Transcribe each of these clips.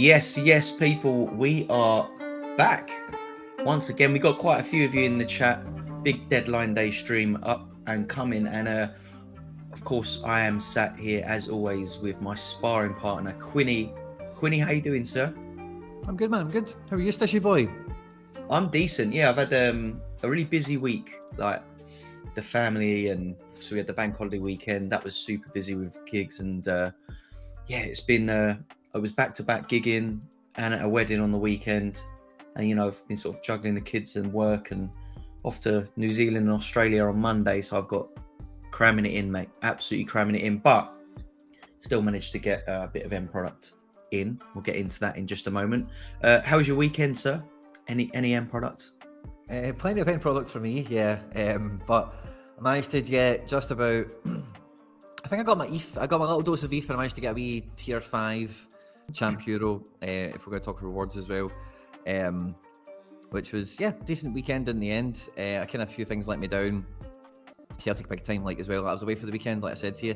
Yes, people, we are back. Once again, we got quite a few of you in the chat. Big deadline day stream up and coming. And of course, I am sat here as always with my sparring partner, Quinny. Quinny, how you doing, sir? I'm good, man. I'm good. How are you, Stishy boy? I'm decent. Yeah, I've had a really busy week, like the family, and so we had the bank holiday weekend. That was super busy with gigs, and yeah, it's been. I was back to back gigging and at a wedding on the weekend, and I've been sort of juggling the kids and work, and off to New Zealand and Australia on Monday. So I've got cramming it in, mate. Absolutely cramming it in, but still managed to get a bit of end product in. We'll get into that in just a moment. How was your weekend, sir? Any end product? Plenty of end products for me, yeah. But I managed to get just about. I think I got my ETH. I got my little dose of ETH, and I managed to get a wee tier 5 Champ Euro. If we're going to talk rewards as well, which was decent weekend in the end. I kind of a few things let me down. Celtic big time, like as well. I was away for the weekend, like I said to you,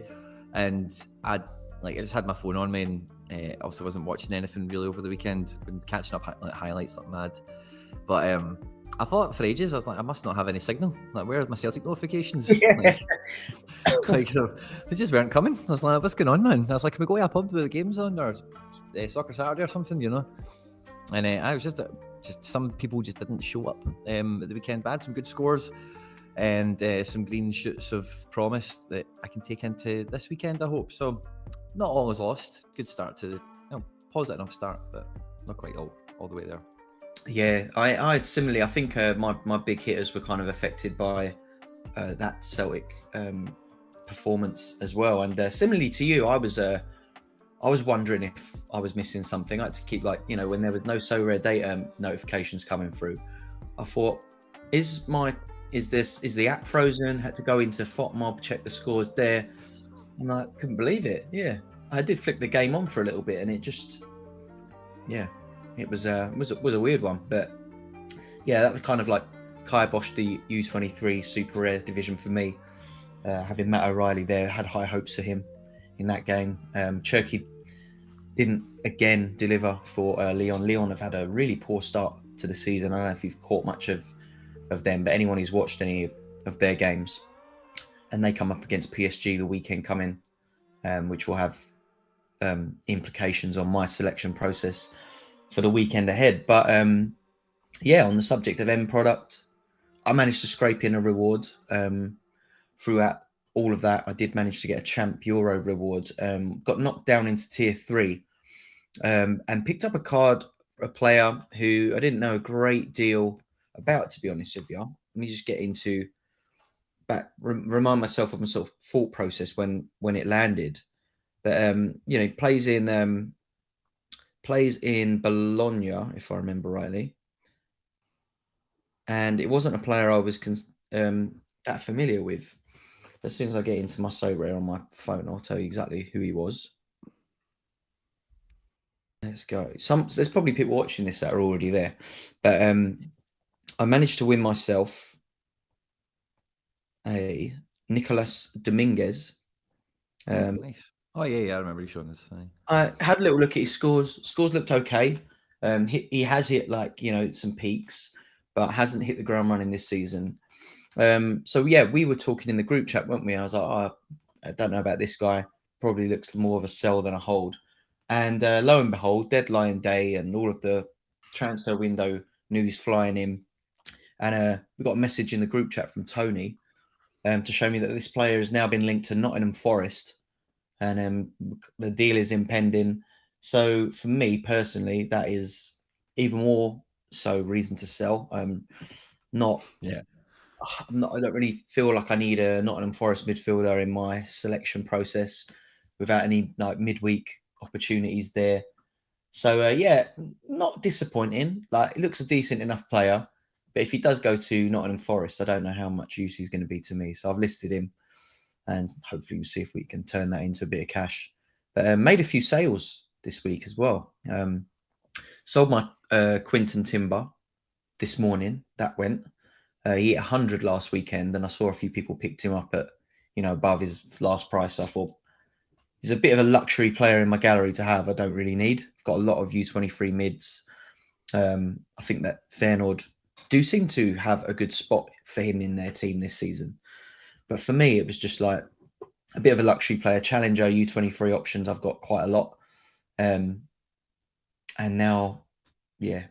and I just had my phone on me, and also wasn't watching anything really over the weekend. Been catching up highlights like mad, but I thought for ages I was like, I must not have any signal. Like, where are my Celtic notifications? Yeah. They just weren't coming. I was like, what's going on, man? I was like, can we go to a pub with the games on, or Soccer Saturday or something, And I was just some people just didn't show up at the weekend. But I had some good scores and some green shoots of promise that I can take into this weekend, I hope. So not all is lost. Good start to the positive enough start, but not quite all the way there. Yeah, I had similarly. I think my big hitters were kind of affected by that Celtic performance as well. And similarly to you, I was wondering if I was missing something. I had to keep when there was no Sorare data notifications coming through. I thought, is the app frozen? Had to go into FOTMob, check the scores there, and I couldn't believe it. Yeah, I did flick the game on for a little bit, and it just, it was a weird one. But yeah, that was kind of like kiboshed the U23 super rare division for me. Having Matt O'Reilly there, had high hopes for him in that game. Cherky didn't again deliver for Leon. Leon have had a really poor start to the season. I don't know if you've caught much of them, but anyone who's watched any of their games, and they come up against PSG the weekend coming, which will have implications on my selection process for the weekend ahead. But on the subject of end product, I managed to scrape in a reward throughout all of that. I did manage to get a Champ Euro reward, got knocked down into tier 3, and picked up a player who I didn't know a great deal about, to be honest with you. Let me just get into remind myself of my sort of thought process when it landed. But he plays in Bologna, if I remember rightly, and it wasn't a player I was that familiar with. As soon as I get into my Sorare on my phone, I'll tell you exactly who he was. Let's go. There's probably people watching this that are already there, but I managed to win myself a Nicolas Dominguez. Nice. Oh yeah, I remember you showing this. I had a little look at his scores. Scores looked okay. He has hit some peaks, but hasn't hit the ground running this season. So yeah, we were talking in the group chat, weren't we? I was like, oh, I don't know about this guy. Probably looks more of a sell than a hold. And lo and behold, deadline day and all of the transfer window news flying in. And we got a message in the group chat from Tony to show me that this player has now been linked to Nottingham Forest, and the deal is impending. So for me personally, that is even more so reason to sell. I don't really feel like I need a Nottingham Forest midfielder in my selection process without any midweek opportunities there. So not disappointing. It looks a decent enough player, but if he does go to Nottingham Forest, I don't know how much use he's going to be to me. So I've listed him, and hopefully we'll see if we can turn that into a bit of cash. But made a few sales this week as well. Sold my Quinton Timber this morning. That went. He hit 100 last weekend, and I saw a few people picked him up at, above his last price. So I thought he's a bit of a luxury player in my gallery to have. I don't really need. I've got a lot of U23 mids. I think that Feyenoord do seem to have a good spot for him in their team this season. But for me, it was just like a bit of a luxury player. Challenger U23 options, I've got quite a lot. And now, yeah,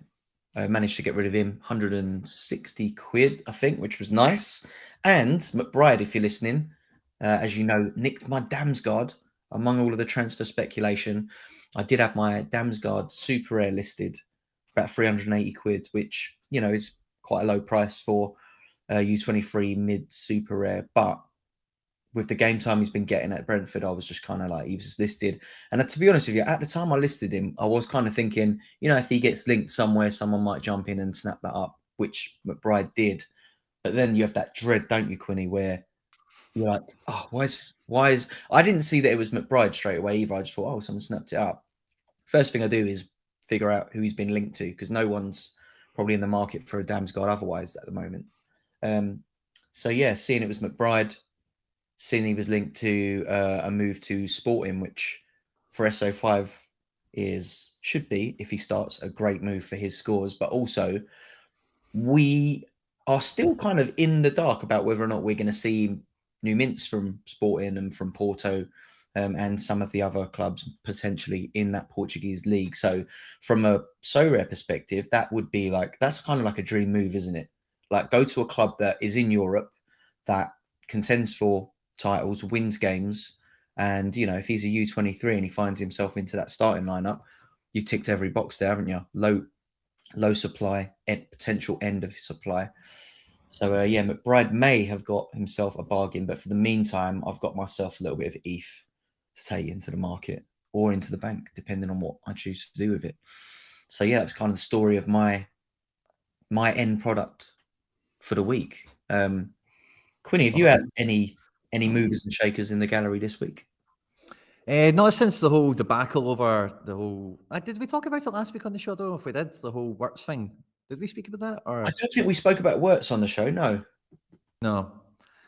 I managed to get rid of him. 160 quid, I think, which was nice. And McBride, if you're listening, as you know, nicked my Damsgaard among all of the transfer speculation. I did have my Damsgaard super rare listed for about 380 quid, which, you know, is quite a low price for U23 mid super rare. But with the game time he's been getting at Brentford, I was just kind of like, he was listed. And to be honest with you, at the time I listed him, I was kind of thinking, you know, if he gets linked somewhere, someone might jump in and snap that up, which McBride did. But then you have that dread, don't you, Quinny, where you're like, oh, why is I didn't see that it was McBride straight away either. I just thought, oh, someone snapped it up. First thing I do is figure out who he's been linked to, because no one's probably in the market for a Damsgaard otherwise at the moment. So yeah, seeing it was McBride, seeing he was linked to a move to Sporting, which for SO5 should be, if he starts, a great move for his scores. But also, we are still kind of in the dark about whether or not we're going to see new mints from Sporting and from Porto and some of the other clubs potentially in that Portuguese league. So from a Sorare perspective, that would be like, that's kind of like a dream move, isn't it? Like, go to a club that is in Europe, that contends for titles, wins games, and, you know, if he's a U23 and he finds himself into that starting lineup, you've ticked every box there, haven't you? Low supply, potential end of supply. So yeah, McBride may have got himself a bargain, but for the meantime, I've got myself a little bit of ETH to take into the market or into the bank, depending on what I choose to do with it. So yeah, that's kind of the story of my end product for the week. Quinny, have you had any movers and shakers in the gallery this week? Not since the whole debacle over the whole. Did we talk about it last week on the show? I don't know if we did. The whole Wirtz thing. Did we speak about that? Or I don't think we spoke about Wirtz on the show. No. Not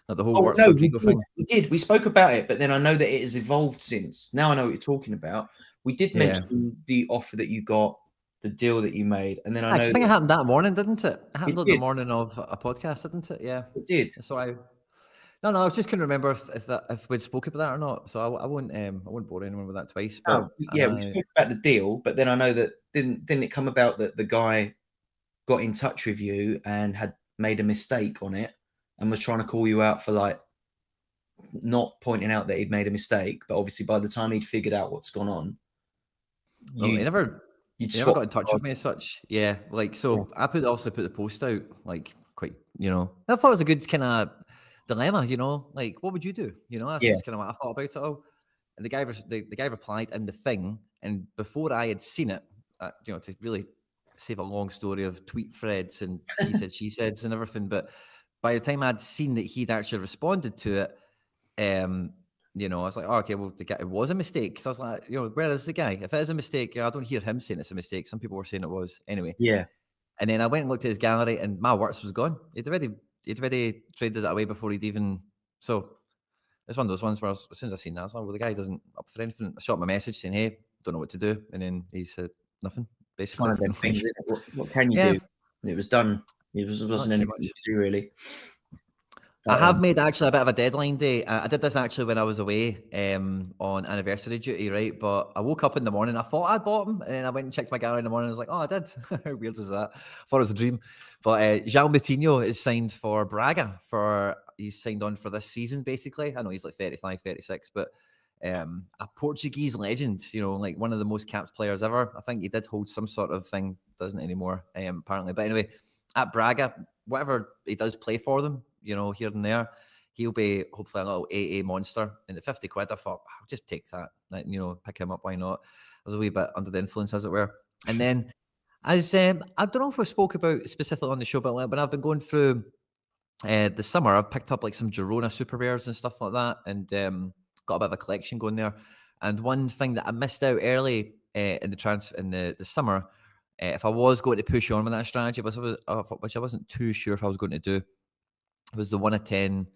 the whole Wirtz no, thing. We did. We spoke about it, but then I know that it has evolved since. Now I know what you're talking about. We did mention the offer that you got, the deal that you made, and then I know. I think it happened that morning, didn't it? It happened the morning of a podcast, didn't it? Yeah, it did. So I was just couldn't remember if we'd spoke about that or not. So I won't bore anyone with that twice. But yeah, we spoke about the deal, but then I know that didn't it come about that the guy got in touch with you and had made a mistake on it and was trying to call you out for like not pointing out that he'd made a mistake, but obviously by the time he'd figured out what's gone on, he never got in touch with me as such. Yeah, like so yeah. I also put the post out like quite, you know, I thought it was a good kind of dilemma, you know, like what would you do? You know, that's just kind of what I thought about it all. And the guy replied in the thing, and before I had seen it, you know, to really save a long story of tweet threads and he said, she said, and everything. But by the time I'd seen that he'd actually responded to it, you know, I was like, oh, okay, well, it was a mistake. So I was like, you know, where is the guy? If it is a mistake, I don't hear him saying it's a mistake. Some people were saying it was anyway. Yeah. And then I went and looked at his gallery, and my Wirtz was gone. He'd already traded it away before he'd even. So it's one of those ones where as soon as I seen that, I was like, well, the guy doesn't up for anything. I shot my message saying, hey, don't know what to do, and then he said nothing. Basically, kind of things, what can you do? It was done. It wasn't anything to do really. I have made actually a bit of a deadline day. I did this actually when I was away on anniversary duty, right? But I woke up in the morning, I thought I'd bought him, and then I went and checked my gallery in the morning. I was like, oh, I did. How weird is that? I thought it was a dream. But João Moutinho is signed for Braga. He's signed on for this season, basically. I know he's like 35, 36, but a Portuguese legend, you know, like one of the most capped players ever. I think he did hold some sort of thing, doesn't anymore, apparently. But anyway, at Braga, whatever he does play for them, you know, here and there, he'll be hopefully a little AA monster. And at 50 quid, I thought, I'll just take that, like, you know, pick him up, why not? I was a wee bit under the influence, as it were. And then, as I don't know if we spoke about specifically on the show, but when I've been going through the summer, I've picked up like some Girona super rares and stuff like that, and got a bit of a collection going there. And one thing that I missed out early in the summer, if I was going to push on with that strategy, which I wasn't too sure if I was going to do, was the 1 of 10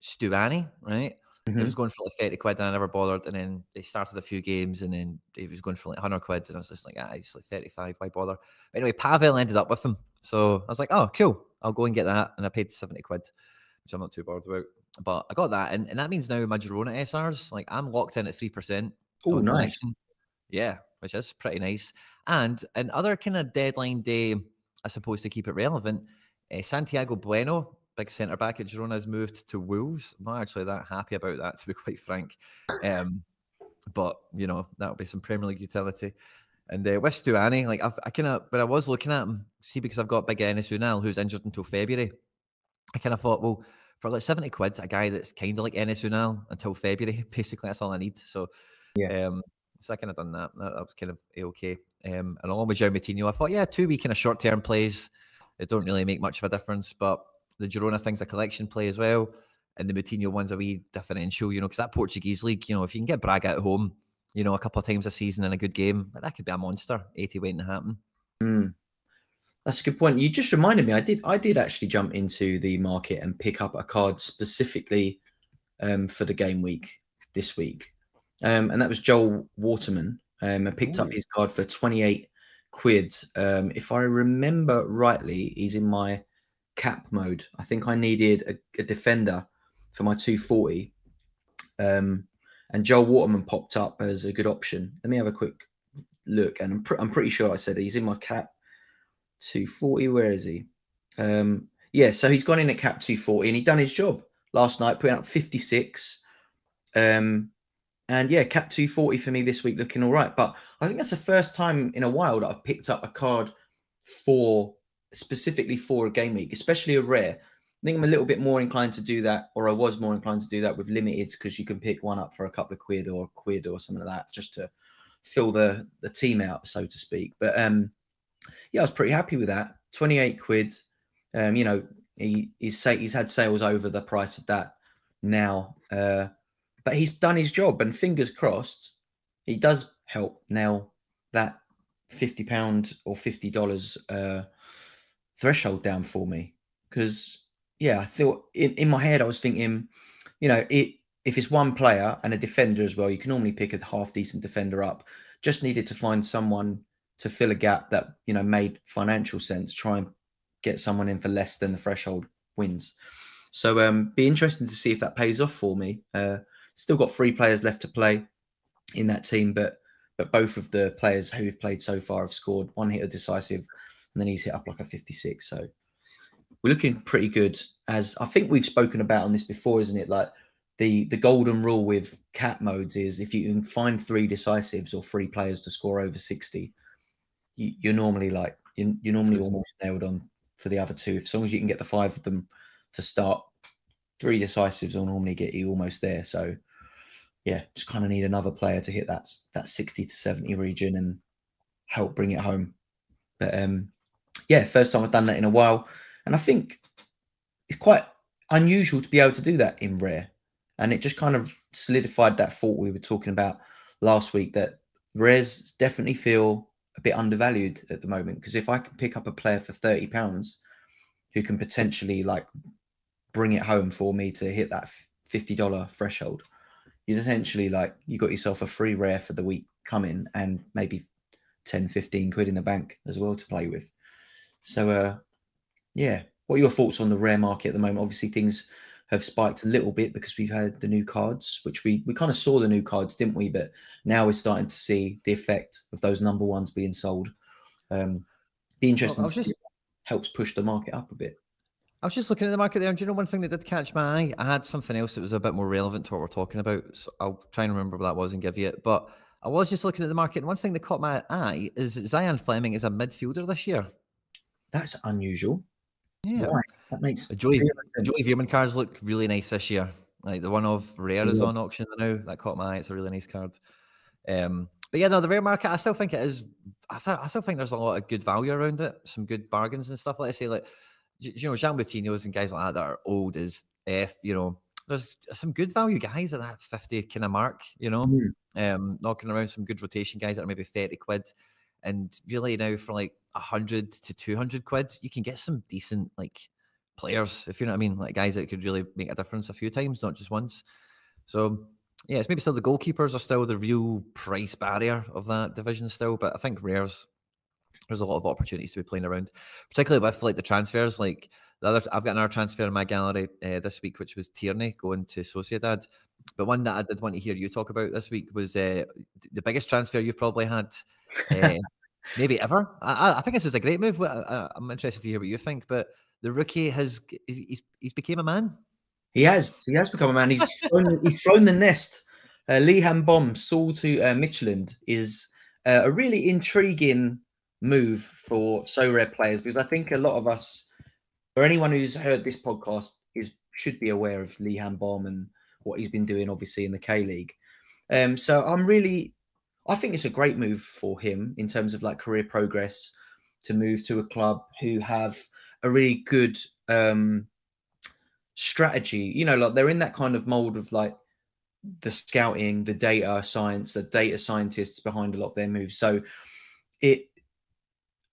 Stuani, right? It Hmm. was going for like 30 quid and I never bothered. And then they started a few games and then it was going for like 100 quid. And I was just like, it's like 35, why bother? But anyway, Pavel ended up with him. So I was like, oh, cool. I'll go and get that. And I paid 70 quid, which I'm not too bothered about. But I got that. And that means now my Girona SRs, like I'm locked in at 3% Oh, on nice. collection. Yeah, which is pretty nice. And another kind of deadline day, I suppose, to keep it relevant, Santiago Bueno, big centre back at Girona, has moved to Wolves. I'm not actually that happy about that, to be quite frank. But you know, that'll be some Premier League utility. And with Stuani, like I kind of, when I was looking at him, see, because I've got big Enes Unal who's injured until February, I kind of thought, well, for like 70 quid, a guy that's kind of like Enes Unal until February, basically, that's all I need. So, Yeah. so I kind of done that. That was kind of okay. And along with João Moutinho, I thought, yeah, 2 week kind of short term plays, it don't really make much of a difference. But the Girona thing's a collection play as well. And the Moutinho one's a wee differential, you know, because that Portuguese league, you know, if you can get Braga at home, you know, a couple of times a season in a good game, that could be a monster. 80 waiting to happen. Mm. That's a good point. You just reminded me. I did actually jump into the market and pick up a card specifically for the game week this week, and that was Joel Waterman. I picked up his card for 28 quid. If I remember rightly, he's in my cap mode. I think I needed a defender for my 240, and Joel Waterman popped up as a good option. Let me have a quick look, and I'm pretty sure I said he's in my cap 240. Where is he? Yeah, so he's gone in at cap 240 and he done his job last night, putting up 56. And yeah, cap 240 for me this week, looking all right. But I think that's the first time in a while that I've picked up a card for specifically for a game week, especially a rare. I think I'm a little bit more inclined to do that, or I was more inclined to do that with limiteds, because you can pick one up for a couple of quid or a quid or something like that, just to fill the team out, so to speak. But yeah, I was pretty happy with that. 28 quid. You know, he's had sales over the price of that now. But he's done his job, and fingers crossed, he does help nail that £50 or $50 threshold down for me. Because yeah, I thought in my head I was thinking, you know, if it's one player and a defender as well, you can normally pick a half decent defender up. Just needed to find someone to fill a gap that, you know, made financial sense. Try and get someone in for less than the threshold wins. So be interesting to see if that pays off for me. Still got 3 players left to play in that team, but both of the players who've played so far have scored. One hit a decisive, and then he's hit up like a 56. So we're looking pretty good. As I think we've spoken about on this before, isn't it? Like the golden rule with cap modes is if you can find 3 decisives or 3 players to score over 60, you're normally like you're normally almost nailed on for the other 2. As long as you can get the 5 of them to start, 3 decisives will normally get you almost there. So yeah, just kind of need another player to hit that 60 to 70 region and help bring it home. But yeah, first time I've done that in a while, and I think it's quite unusual to be able to do that in rare, and it just kind of solidified that thought we were talking about last week, that rares definitely feel a bit undervalued at the moment. Because if I can pick up a player for £30 who can potentially like bring it home for me to hit that $50 threshold, you essentially like you got yourself a free rare for the week coming, and maybe 10-15 quid in the bank as well to play with. So yeah, what are your thoughts on the rare market at the moment? Obviously things have spiked a little bit because we've had the new cards, which we kind of saw the new cards, didn't we? But now we're starting to see the effect of those number ones being sold. Be interesting to see if that helps push the market up a bit. I was just looking at the market there. Do you know one thing that did catch my eye? I had something else that was a bit more relevant to what we're talking about. So I'll try and remember what that was and give you it. But I was just looking at the market, and one thing that caught my eye is that Zion Fleming is a midfielder this year. That's unusual. Yeah. Why? That makes the Joey Veerman cards look really nice this year. Like the one of Rare is on auction now. That caught my eye. It's a really nice card. But yeah, no, the rare market, I still think it is. I still think there's a lot of good value around it. Some good bargains and stuff. Like I say, like, you know, Jean Moutinho's and guys like that are old as F, you know, there's some good value guys at that 50 kind of mark, you know, knocking around some good rotation guys that are maybe 30 quid. And really now for like 100 to 200 quid, you can get some decent like players, if you know what I mean, like guys that could really make a difference a few times, not just once. So yeah, it's maybe still the goalkeepers are still the real price barrier of that division still, but I think Rare's there's a lot of opportunities to be playing around, particularly with like the transfers. Like I've got another transfer in my gallery this week, which was Tierney going to Sociedad. But one that I did want to hear you talk about this week was the biggest transfer you've probably had, uh, maybe ever. I think this is a great move. I'm interested to hear what you think. But the rookie he's became a man. He has become a man. He's thrown the nest. Lee Bom sold to Midtjylland is a really intriguing move for Sorare players, because I think a lot of us, or anyone who's heard this podcast, should be aware of Lee Bom and what he's been doing, obviously, in the K League. So I think it's a great move for him in terms of like career progress, to move to a club who have a really good strategy. You know, like they're in that kind of mold of like the scouting, the data science, the data scientists behind a lot of their moves. So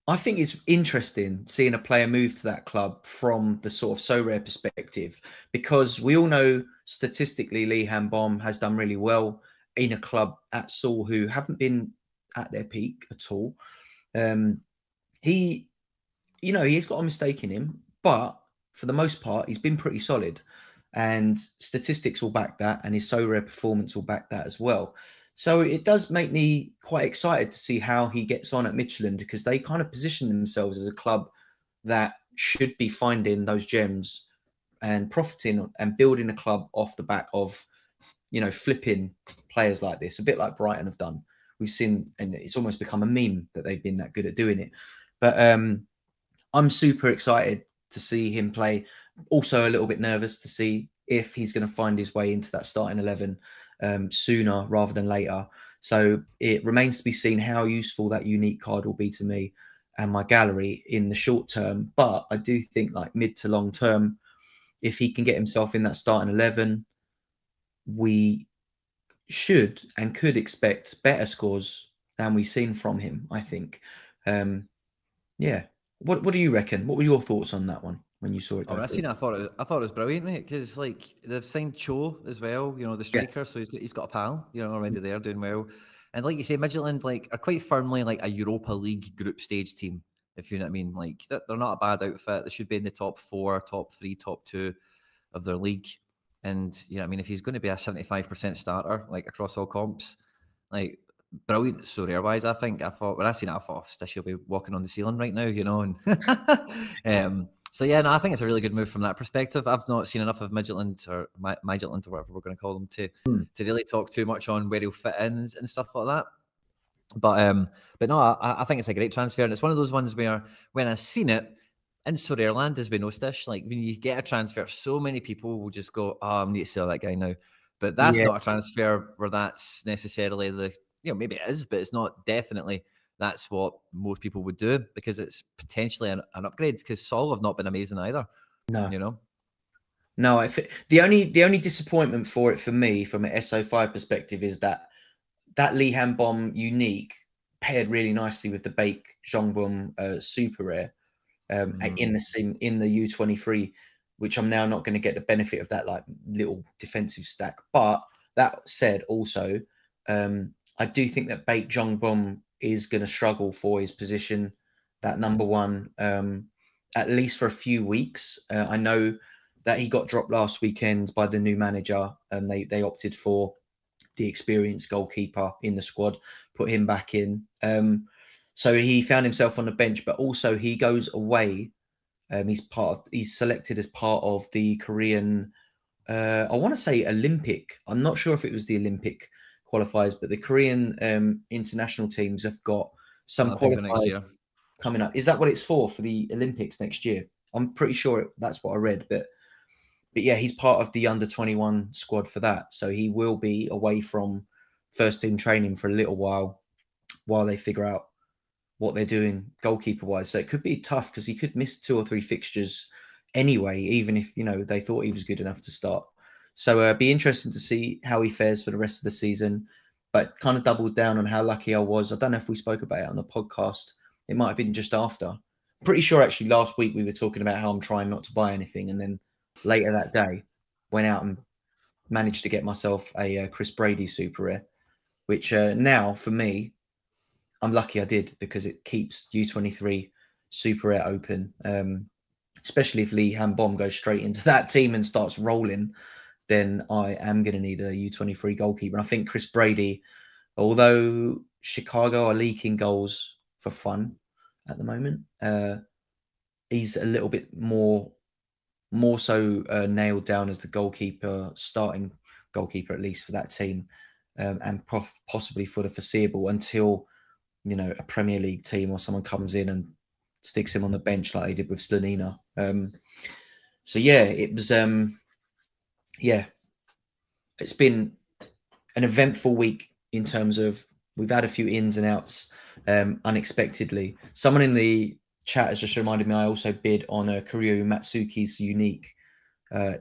I think it's interesting seeing a player move to that club from the sort of Sorare perspective, because we all know statistically Lee Bom has done really well in a club at Seoul who haven't been at their peak at all. He's got a mistake in him, but for the most part, he's been pretty solid, and statistics will back that, and his Sorare performance will back that as well. So it does make me quite excited to see how he gets on at Midtjylland, because they kind of position themselves as a club that should be finding those gems and profiting and building a club off the back of, flipping players like this, a bit like Brighton have done. We've seen, and it's almost become a meme that they've been that good at doing it. But I'm super excited to see him play. Also a little bit nervous to see if he's going to find his way into that starting 11 sooner rather than later. So it remains to be seen how useful that unique card will be to me and my gallery in the short term. But I do think like mid to long term, if he can get himself in that starting 11, we should and could expect better scores than we've seen from him, I think. Yeah. What do you reckon? What were your thoughts on that one when you saw it? When I seen it, I thought it was brilliant, mate. Because like they've signed Cho as well, the striker, yeah. So he's got a pal, already there doing well. And like you say, Midtjylland are quite firmly like a Europa League group stage team, if you know what I mean. Like they're not a bad outfit. They should be in the top 4, top 3, top 2 of their league. And if he's going to be a 75% starter like across all comps, like brilliant Sorare wise. I thought when I seen it, I thought Stish will be walking on the ceiling right now, and so yeah, no, I think it's a really good move from that perspective. I've not seen enough of Midtjylland or Midtjylland or whatever we're going to call them to really talk too much on where he'll fit in and stuff like that. But no, I think it's a great transfer, and it's one of those ones where when I seen it in Sorare land, as we know, Stish, like when you get a transfer, so many people will just go, "Oh, I need to sell that guy now." But that's not a transfer where that's necessarily the maybe it is, but it's not definitely that's what most people would do, because it's potentially an upgrade, because Sol have not been amazing either. No. No, the only disappointment for it for me from an SO5 perspective is that Lee Bom unique paired really nicely with the Bake Jongbum super rare in the U23, which I'm now not going to get the benefit of that like little defensive stack. But that said, also I do think that Bake Jongbum is going to struggle for his position, that number one, at least for a few weeks. I know that he got dropped last weekend by the new manager, and they opted for the experienced goalkeeper in the squad, put him back in. So he found himself on the bench, but also he goes away. He's selected as part of the Korean, I want to say Olympic. I'm not sure if it was the Olympic qualifiers, but the Korean international teams have got some qualifiers coming up. Is that what it's for the Olympics next year? I'm pretty sure that's what I read, but yeah, he's part of the under-21 squad for that. So he will be away from first team training for a little while they figure out what they're doing goalkeeper-wise. So it could be tough, because he could miss 2 or 3 fixtures anyway, even if, they thought he was good enough to start. So it'd be interesting to see how he fares for the rest of the season, but kind of doubled down on how lucky I was. I don't know if we spoke about it on the podcast. It might have been just after. Pretty sure actually last week we were talking about how I'm trying not to buy anything, and then later that day went out and managed to get myself a Chris Brady super rare, which now for me, I'm lucky I did, because it keeps U23 super rare open. Especially if Lee Hambom goes straight into that team and starts rolling, then I am going to need a U23 goalkeeper. And I think Chris Brady, although Chicago are leaking goals for fun at the moment, he's a little bit more so nailed down as the goalkeeper, starting goalkeeper at least for that team, and possibly for the foreseeable, until a Premier League team or someone comes in and sticks him on the bench like they did with Slanina. So yeah, it was it's been an eventful week in terms of we've had a few ins and outs unexpectedly. Someone in the chat has just reminded me I also bid on a Kuryu Matsuki's unique.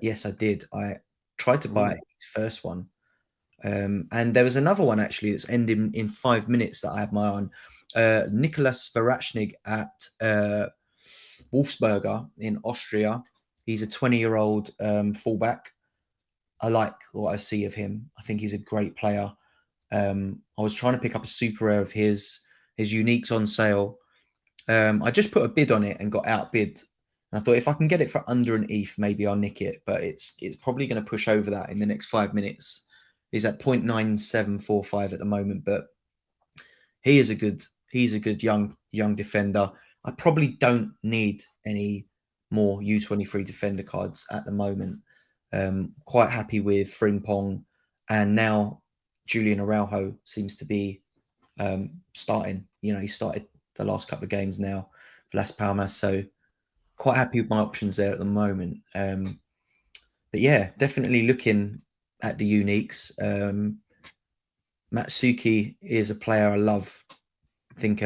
Yes, I did. I tried to buy his first one. And there was another one actually that's ending in 5 minutes that I had my eye on. Nicholas Verachnig at Wolfsberger in Austria. He's a 20-year-old fullback. I like what I see of him. I think he's a great player. I was trying to pick up a super rare of his uniques on sale. I just put a bid on it and got outbid. And I thought if I can get it for under an ETH, maybe I'll nick it. But it's probably going to push over that in the next 5 minutes. He's at 0.9745 at the moment, but he's a good young defender. I probably don't need any more U23 defender cards at the moment. Quite happy with Frimpong, and now Julian Araujo seems to be starting. He started the last couple of games now for Las Palmas, so quite happy with my options there at the moment. But yeah, definitely looking at the uniques. Matsuki is a player I love. I think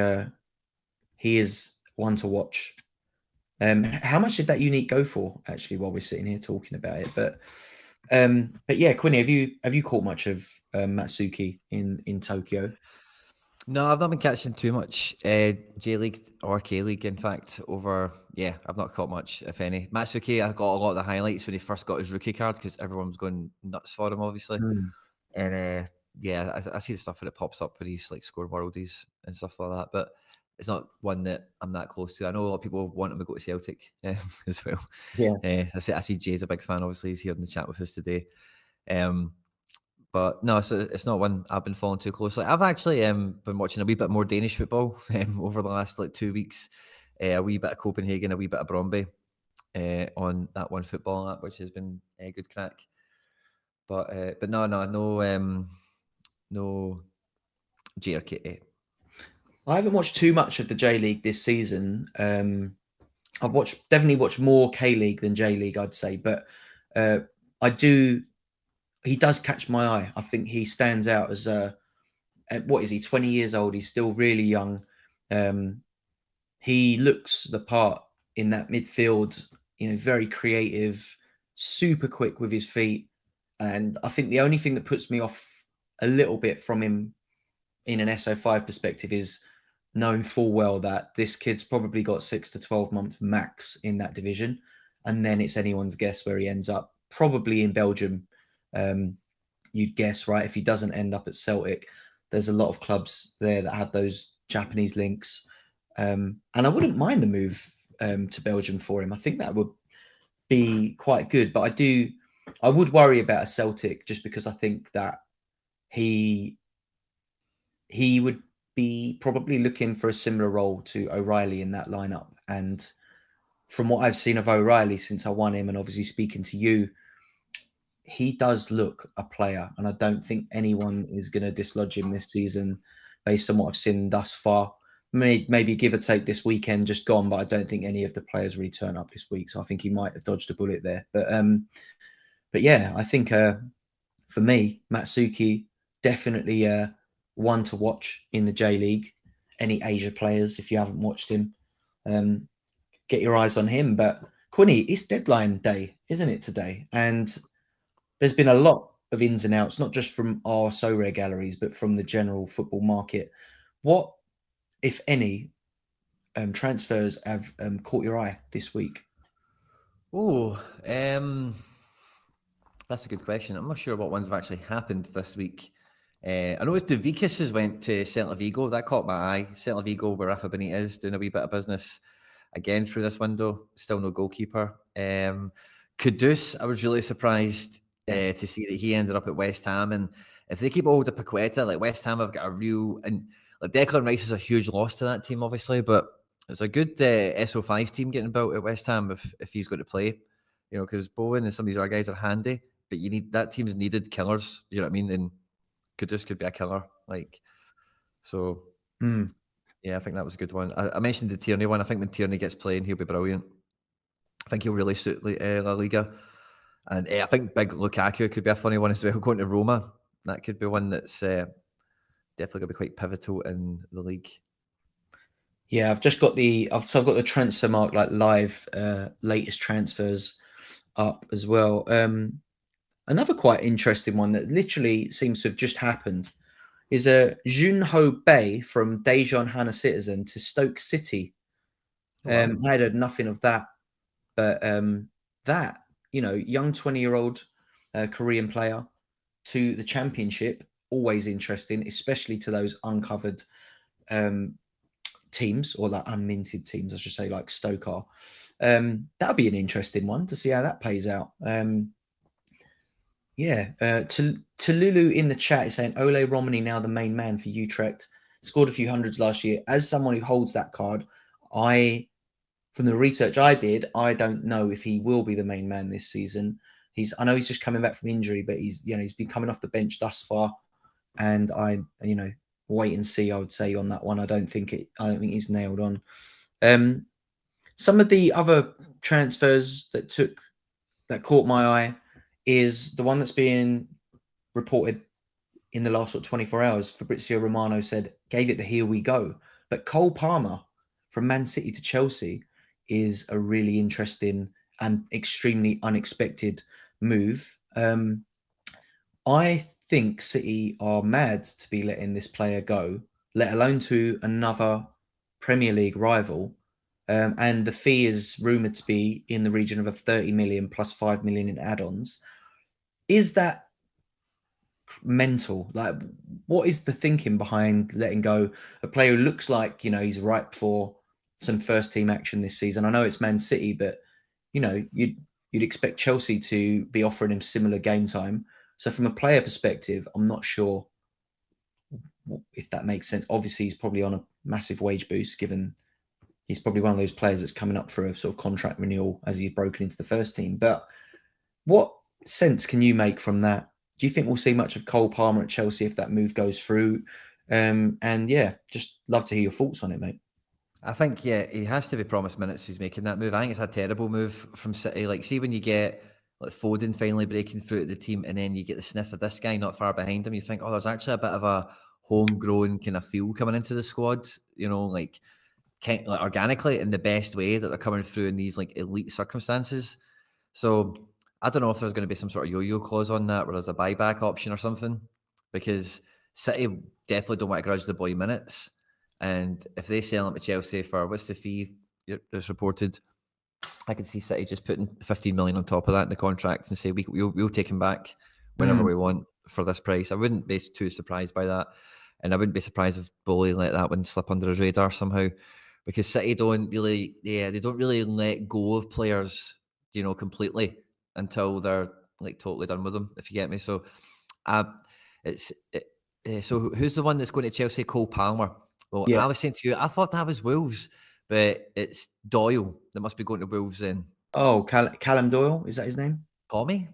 he is one to watch. How much did that unique go for, actually, while we're sitting here talking about it? But yeah, Quinny, have you caught much of Matsuki in Tokyo? No, I've not been catching too much J League or K League. In fact, I've not caught much, if any. Matsuki, I got a lot of the highlights when he first got his rookie card because everyone was going nuts for him, obviously. And I see the stuff when it pops up when he's like scoring worldies and stuff like that. But it's not one that I'm that close to. I know a lot of people want him to go to Celtic as well. Yeah, I see Jay's a big fan. Obviously, he's here in the chat with us today. But no, so it's not one I've been following too closely. I've actually been watching a wee bit more Danish football over the last 2 weeks. A wee bit of Copenhagen, a wee bit of Brøndby on that one football app, which has been a good crack. But no GRK. I haven't watched too much of the J League this season. I've definitely watched more K League than J League, I'd say. But he does catch my eye. I think he stands out as what is he, 20 years old? He's still really young. He looks the part in that midfield, very creative, super quick with his feet. And I think the only thing that puts me off a little bit from him in an SO5 perspective is knowing full well that this kid's probably got 6 to 12 months max in that division. And then it's anyone's guess where he ends up, probably in Belgium. You'd guess, right? If he doesn't end up at Celtic, there's a lot of clubs there that have those Japanese links. And I wouldn't mind a move to Belgium for him. I think that would be quite good. But I would worry about a Celtic, just because I think that he would be probably looking for a similar role to O'Reilly in that lineup. And from what I've seen of O'Reilly since I won him, and obviously speaking to you, he does look a player, and I don't think anyone is going to dislodge him this season based on what I've seen thus far. Maybe give or take this weekend just gone, but I don't think any of the players really turn up this week, so I think he might have dodged a bullet there. But yeah, I think for me, Matsuki, definitely one to watch in the J League. Any Asia players, if you haven't watched him, get your eyes on him. But Quinny, it's deadline day, isn't it, today? And there's been a lot of ins and outs, not just from our Sorare galleries, but from the general football market. What, if any, transfers have caught your eye this week? Oh, That's a good question. I'm not sure what ones have actually happened this week. I noticed De Vicus has went to Celta Vigo. That caught my eye. Celta Vigo, where Rafa Benitez doing a wee bit of business again through this window. Still no goalkeeper. Kudus, I was really surprised to see that he ended up at West Ham. And if they keep hold of Paqueta, like West Ham have got a real, and like Declan Rice is a huge loss to that team, obviously, but it's a good SO5 team getting built at West Ham if he's going to play. You know, because Bowen and some of these other guys are handy, but you need that team's needed killers. You know what I mean? And Kudus could be a killer. Like, so yeah, I think that was a good one. I mentioned the Tierney one. I think when Tierney gets playing, he'll be brilliant. I think he'll really suit La Liga. And I think big Lukaku could be a funny one as well. Going to Roma, that could be one that's definitely going to be quite pivotal in the league. Yeah, I've just got I've got the transfer mark like live latest transfers up as well. Another quite interesting one that literally seems to have just happened is a Junho Bay from Daejeon Hana Citizen to Stoke City. Wow. I had heard nothing of that, but that, you know, young 20-year-old Korean player to the Championship, always interesting, especially to those uncovered teams, or like unminted teams, I should say, like Stoke are. That'll be an interesting one to see how that plays out. Yeah, to Lulu in the chat is saying Ole Romani now the main man for Utrecht. Scored a few hundreds last year. As someone who holds that card, from the research I did, I don't know if he will be the main man this season. I know he's just coming back from injury, but he's been coming off the bench thus far, and wait and see. I would say on that one, I don't think he's nailed on. Some of the other transfers that caught my eye is the one that's being reported in the last 24 hours. Fabrizio Romano gave it the here we go. But Cole Palmer from Man City to Chelsea is a really interesting and extremely unexpected move. I think City are mad to be letting this player go, let alone to another Premier League rival. And the fee is rumoured to be in the region of 30 million plus 5 million in add-ons. Is that mental? Like, what is the thinking behind letting go a player who looks like, he's ripe for some first team action this season? I know it's Man City, but you'd expect Chelsea to be offering him similar game time. So from a player perspective, I'm not sure if that makes sense. Obviously, he's probably on a massive wage boost, given he's probably one of those players that's coming up for a sort of contract renewal as he's broken into the first team. But what sense can you make from that? Do you think we'll see much of Cole Palmer at Chelsea if that move goes through? And yeah, just love to hear your thoughts on it, mate. I think, yeah, he has to be promised minutes who's making that move. I think it's a terrible move from City. Like, see when you get like Foden finally breaking through to the team and then you get the sniff of this guy not far behind him, you think, oh, there's actually a bit of a homegrown kind of feel coming into the squad, like organically in the best way that they're coming through in these like elite circumstances. So I don't know if there's going to be some sort of yo-yo clause on that where there's a buyback option or something, because City definitely don't want to grudge the boy minutes. And if they sell him to Chelsea for, what's the fee that's reported? I could see City just putting 15 million on top of that in the contract and say we'll take him back whenever we want for this price. I wouldn't be too surprised by that. And I wouldn't be surprised if Bowley let that one slip under his radar somehow, because City don't really let go of players, completely until they're like totally done with them, if you get me. So so who's the one that's going to Chelsea? Cole Palmer. Well, yeah. I was saying to you, I thought that was Wolves, but it's Doyle that must be going to Wolves then. Oh, Callum Doyle, is that his name? Tommy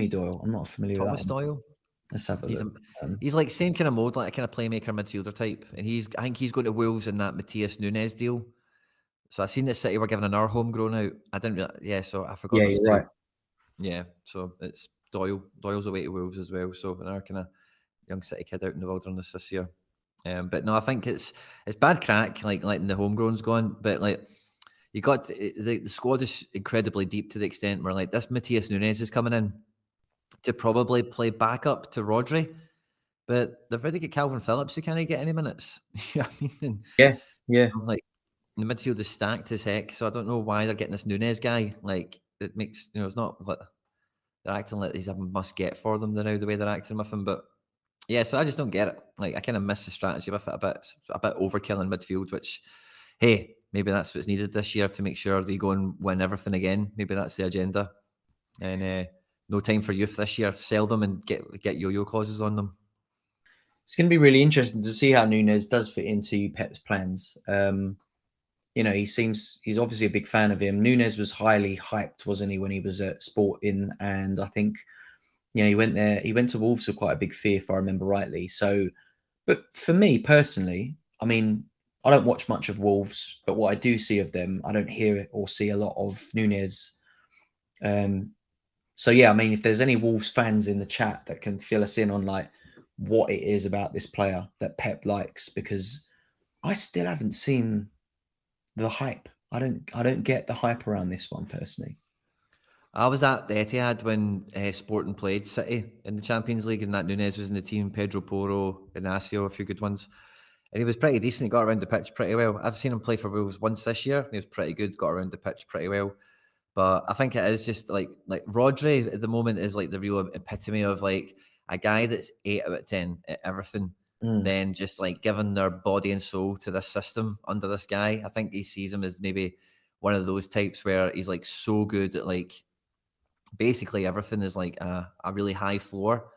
Doyle. I'm not familiar with that. Thomas Doyle. Let's have a look. He's like same kind of mode, like a kind of playmaker midfielder type, and I think he's going to Wolves in that Matthias Nunes deal. So I seen that City were giving another homegrown out. I didn't really, so I forgot. Yeah, you're right. Yeah, so it's Doyle. Doyle's away to Wolves as well. So another kind of young City kid out in the wilderness this year. But no, I think it's bad crack, like letting the homegrown's gone. But like you got the squad is incredibly deep to the extent where like this Matthias Nunes is coming in to probably play backup to Rodri, but they've already got Calvin Phillips who can't get any minutes. You know what I mean? Yeah. Like the midfield is stacked as heck, so I don't know why they're getting this Nunes guy. Like it makes it's not like they're acting like he's a must get for them. Now the way they're acting with him, but yeah, so I just don't get it. Like, I kind of miss the strategy with it a bit overkill in midfield. Which, hey, maybe that's what's needed this year to make sure they go and win everything again. Maybe that's the agenda. And no time for youth this year. Sell them and get yo-yo clauses on them. It's going to be really interesting to see how Nunes does fit into Pep's plans. You know, he's obviously a big fan of him. Nunes was highly hyped, wasn't he, when he was at Sporting? And I think, you know, he went to Wolves with quite a big fee, if I remember rightly. So, but for me personally, I mean, I don't watch much of Wolves, but what I do see of them, I don't hear or see a lot of Nunes. So yeah, I mean, if there's any Wolves fans in the chat that can fill us in on like what it is about this player that Pep likes, because I still haven't seen the hype. I don't get the hype around this one personally. I was at the Etihad when Sporting played City in the Champions League, and that Nunes was in the team. Pedro Porro, Inacio, a few good ones, and he was pretty decent. He got around the pitch pretty well. I've seen him play for Wolves once this year, and he was pretty good. Got around the pitch pretty well. But I think it is just like Rodri at the moment is like the real epitome of like a guy that's 8 out of 10 at everything. Then just like giving their body and soul to this system under this guy. I think he sees him as maybe one of those types where he's like so good at like basically everything is like a really high floor.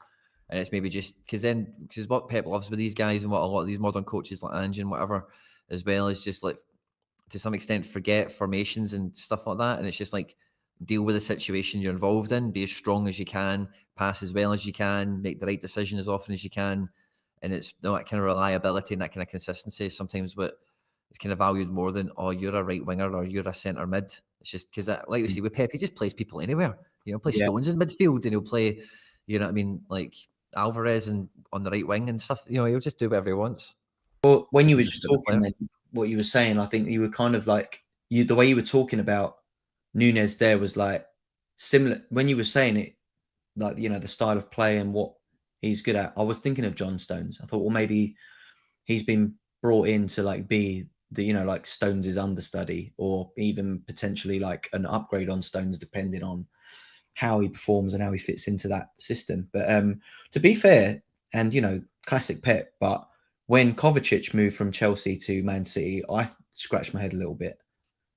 And it's maybe just because what Pep loves with these guys and what a lot of these modern coaches like Ange and whatever as well is just like to some extent forget formations and stuff like that. And it's just like deal with the situation you're involved in, be as strong as you can, pass as well as you can, make the right decision as often as you can. And it's that kind of reliability and that kind of consistency is sometimes what is kind of valued more than, oh, you're a right winger or you're a centre mid. It's just because, like we see with Pep, he just plays people anywhere. You know, play Stones in midfield and he'll play, you know what I mean, like Alvarez and on the right wing and stuff. You know, he'll just do whatever he wants. Well, when you were just talking, then, what you were saying, I think you were kind of like the way you were talking about Nunes there was like similar when you were saying it, like, you know, the style of play and what he's good at. I was thinking of John Stones. I thought, well, maybe he's been brought in to like be the, you know, like Stones' understudy, or even potentially like an upgrade on Stones, depending on how he performs and how he fits into that system. But to be fair, and you know, classic Pep, but when Kovacic moved from Chelsea to Man City, I scratched my head a little bit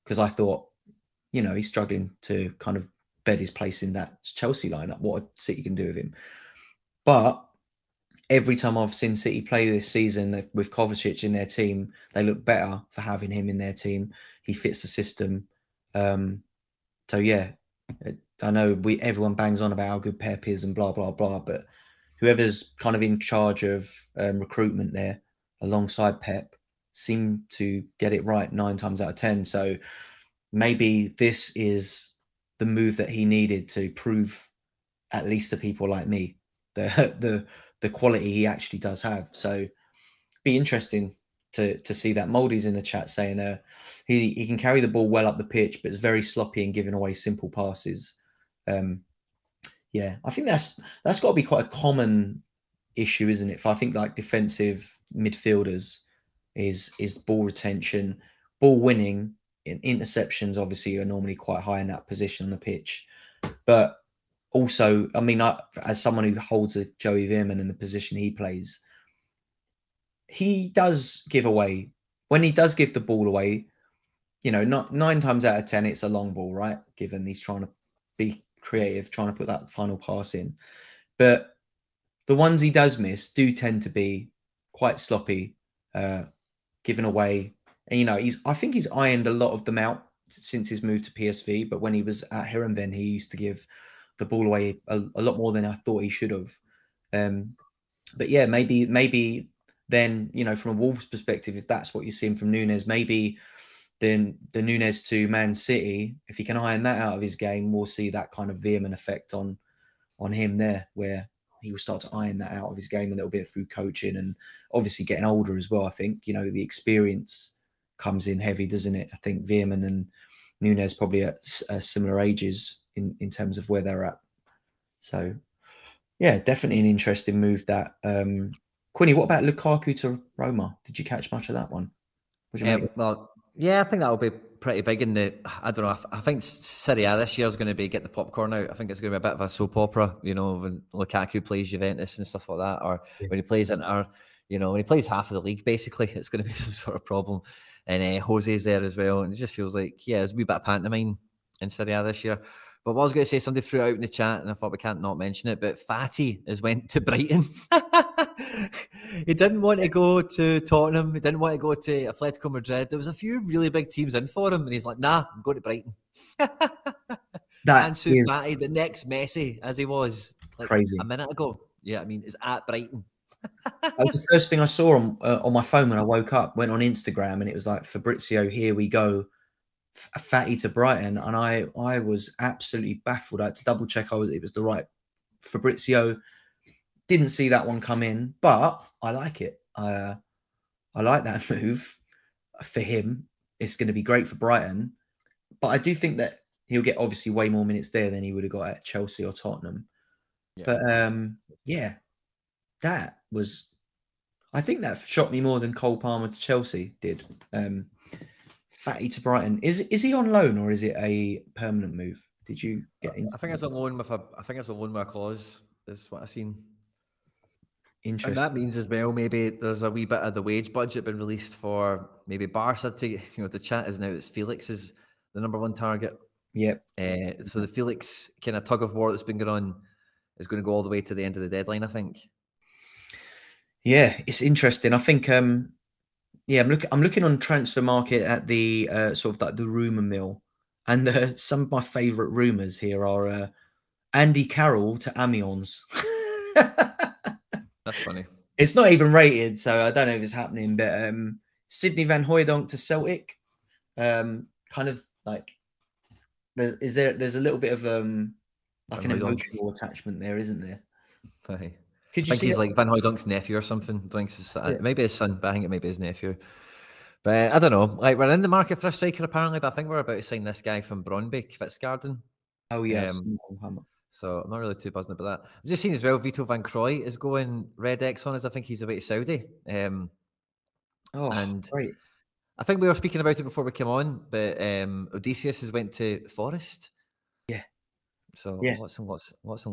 because I thought, you know, he's struggling to kind of bed his place in that Chelsea lineup. What a City can do with him. But every time I've seen City play this season with Kovacic in their team, they look better for having him in their team. He fits the system. So yeah, I know everyone bangs on about how good Pep is and blah blah blah, but whoever's kind of in charge of recruitment there, alongside Pep, seem to get it right 9 times out of 10. So maybe this is the move that he needed to prove, at least to people like me, the quality he actually does have. So be interesting to see that. Moldy's in the chat saying he can carry the ball well up the pitch, but it's very sloppy and giving away simple passes. Yeah, I think that's got to be quite a common issue, isn't it? For I think like defensive midfielders is ball retention, ball winning, interceptions obviously are normally quite high in that position on the pitch. But also, I mean, as someone who holds a Joey Veerman in the position he plays, he does give away, when he does give the ball away, you know, not 9 times out of 10, it's a long ball, right? Given he's trying to be creative, trying to put that final pass in. But the ones he does miss do tend to be quite sloppy, given away. And, you know, I think he's ironed a lot of them out since his move to PSV. But when he was at Heerenveen, he used to give the ball away a lot more than I thought he should have. But yeah, maybe then, you know, from a Wolves perspective, if that's what you're seeing from Nunes, maybe then the Nunes to Man City, if he can iron that out of his game, we'll see that kind of Veerman effect on him there, where he will start to iron that out of his game a little bit through coaching and obviously getting older as well. I think, you know, the experience comes in heavy, doesn't it? I think Veerman and Nunes probably at similar ages in terms of where they're at. So yeah, definitely an interesting move that. Quinny, what about Lukaku to Roma? Did you catch much of that one? Well, yeah, I think that'll be pretty big in the. I don't know. I think Serie A this year is going to be get the popcorn out. I think it's going to be a bit of a soap opera. You know, when Lukaku plays Juventus and stuff like that, or when he plays Inter. You know, when he plays half of the league, basically, it's going to be some sort of problem. And Jose's there as well, and it just feels like it's a wee bit of pantomime in Serie A this year. But what I was going to say, somebody threw it out in the chat, and I thought we can't not mention it. But Fatty has went to Brighton. He didn't want to go to Tottenham. He didn't want to go to Atletico Madrid. There was a few really big teams in for him, and he's like, "Nah, I'm going to Brighton." Ansu Fati, the next Messi, as he was like crazy a minute ago. Yeah, I mean, is at Brighton. That was the first thing I saw on my phone when I woke up. Went on Instagram, and it was like, Fabrizio, here we go. Fatty to Brighton, and I was absolutely baffled. I had to double check it was the right Fabrizio. Didn't see that one come in, but I like it. I like that move for him. It's going to be great for Brighton, but I do think that he'll get obviously way more minutes there than he would have got at Chelsea or Tottenham. Yeah. But that was, I think that shocked me more than Cole Palmer to Chelsea did. Fatty to Brighton. Is he on loan or is it a permanent move? Did you get into I think it's a loan with a clause, is what I've seen. Interesting. And that means as well, maybe there's a wee bit of the wage budget been released for maybe Barca to, the chat is now it's Felix is the #1 target. Yep. So the Felix kind of tug of war that's been going on is going to go all the way to the end of the deadline, I think. Yeah, it's interesting. I think I'm looking on Transfer Market at the sort of like the rumor mill, and some of my favorite rumors here are Andy Carroll to Amiens. That's funny. It's not even rated, so I don't know if it's happening. But Sidney Van Hooijdonk to Celtic, kind of like there's a little bit of like an emotional attachment there, isn't there? Right. I think he's like Van Hooijdonk's nephew or something. Maybe his son, but I think it may be his nephew. But I don't know. Like, we're in the market for a striker apparently, but I think we're about to sign this guy from Brøndby, Fitzgarden. Oh yeah. So I'm not really too buzzing about that. I've just seen as well, Vito Van Croy is going Red X on us. I think he's away to Saudi. And great. I think we were speaking about it before we came on, but Odysseus has went to Forest. Yeah. So lots and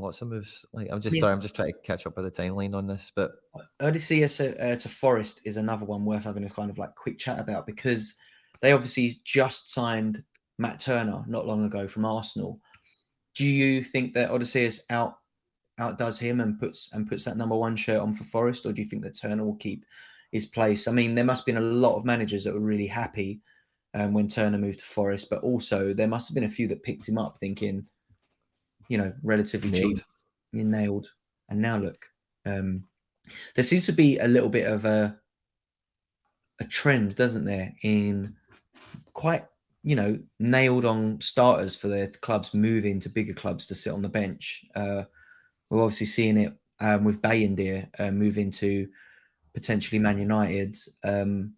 lots of moves. Like I'm just trying to catch up with the timeline on this. But Odysseus to Forest is another one worth having a kind of like quick chat about, because they obviously just signed Matt Turner not long ago from Arsenal. Do you think that Odysseus outdoes him and puts that #1 shirt on for Forest, or do you think that Turner will keep his place? I mean, there must have been a lot of managers that were really happy when Turner moved to Forest, but also there must have been a few that picked him up thinking, relatively cheap, nailed. And now look, there seems to be a little bit of a trend, doesn't there, in quite nailed on starters for their clubs moving to bigger clubs to sit on the bench. We're obviously seeing it with Bayindir moving to potentially Man United from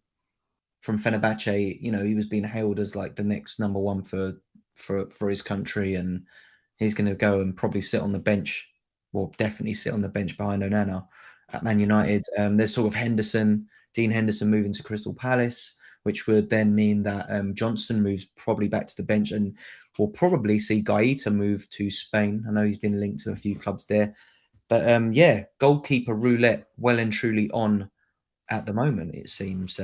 Fenerbahce. He was being hailed as like the next #1 for his country, and he's going to go and probably sit on the bench, or definitely sit on the bench behind Onana at Man United. There's sort of Dean Henderson moving to Crystal Palace, which would then mean that Johnson moves probably back to the bench, and we'll probably see Gaeta move to Spain. I know he's been linked to a few clubs there. But goalkeeper roulette well and truly on at the moment, it seems.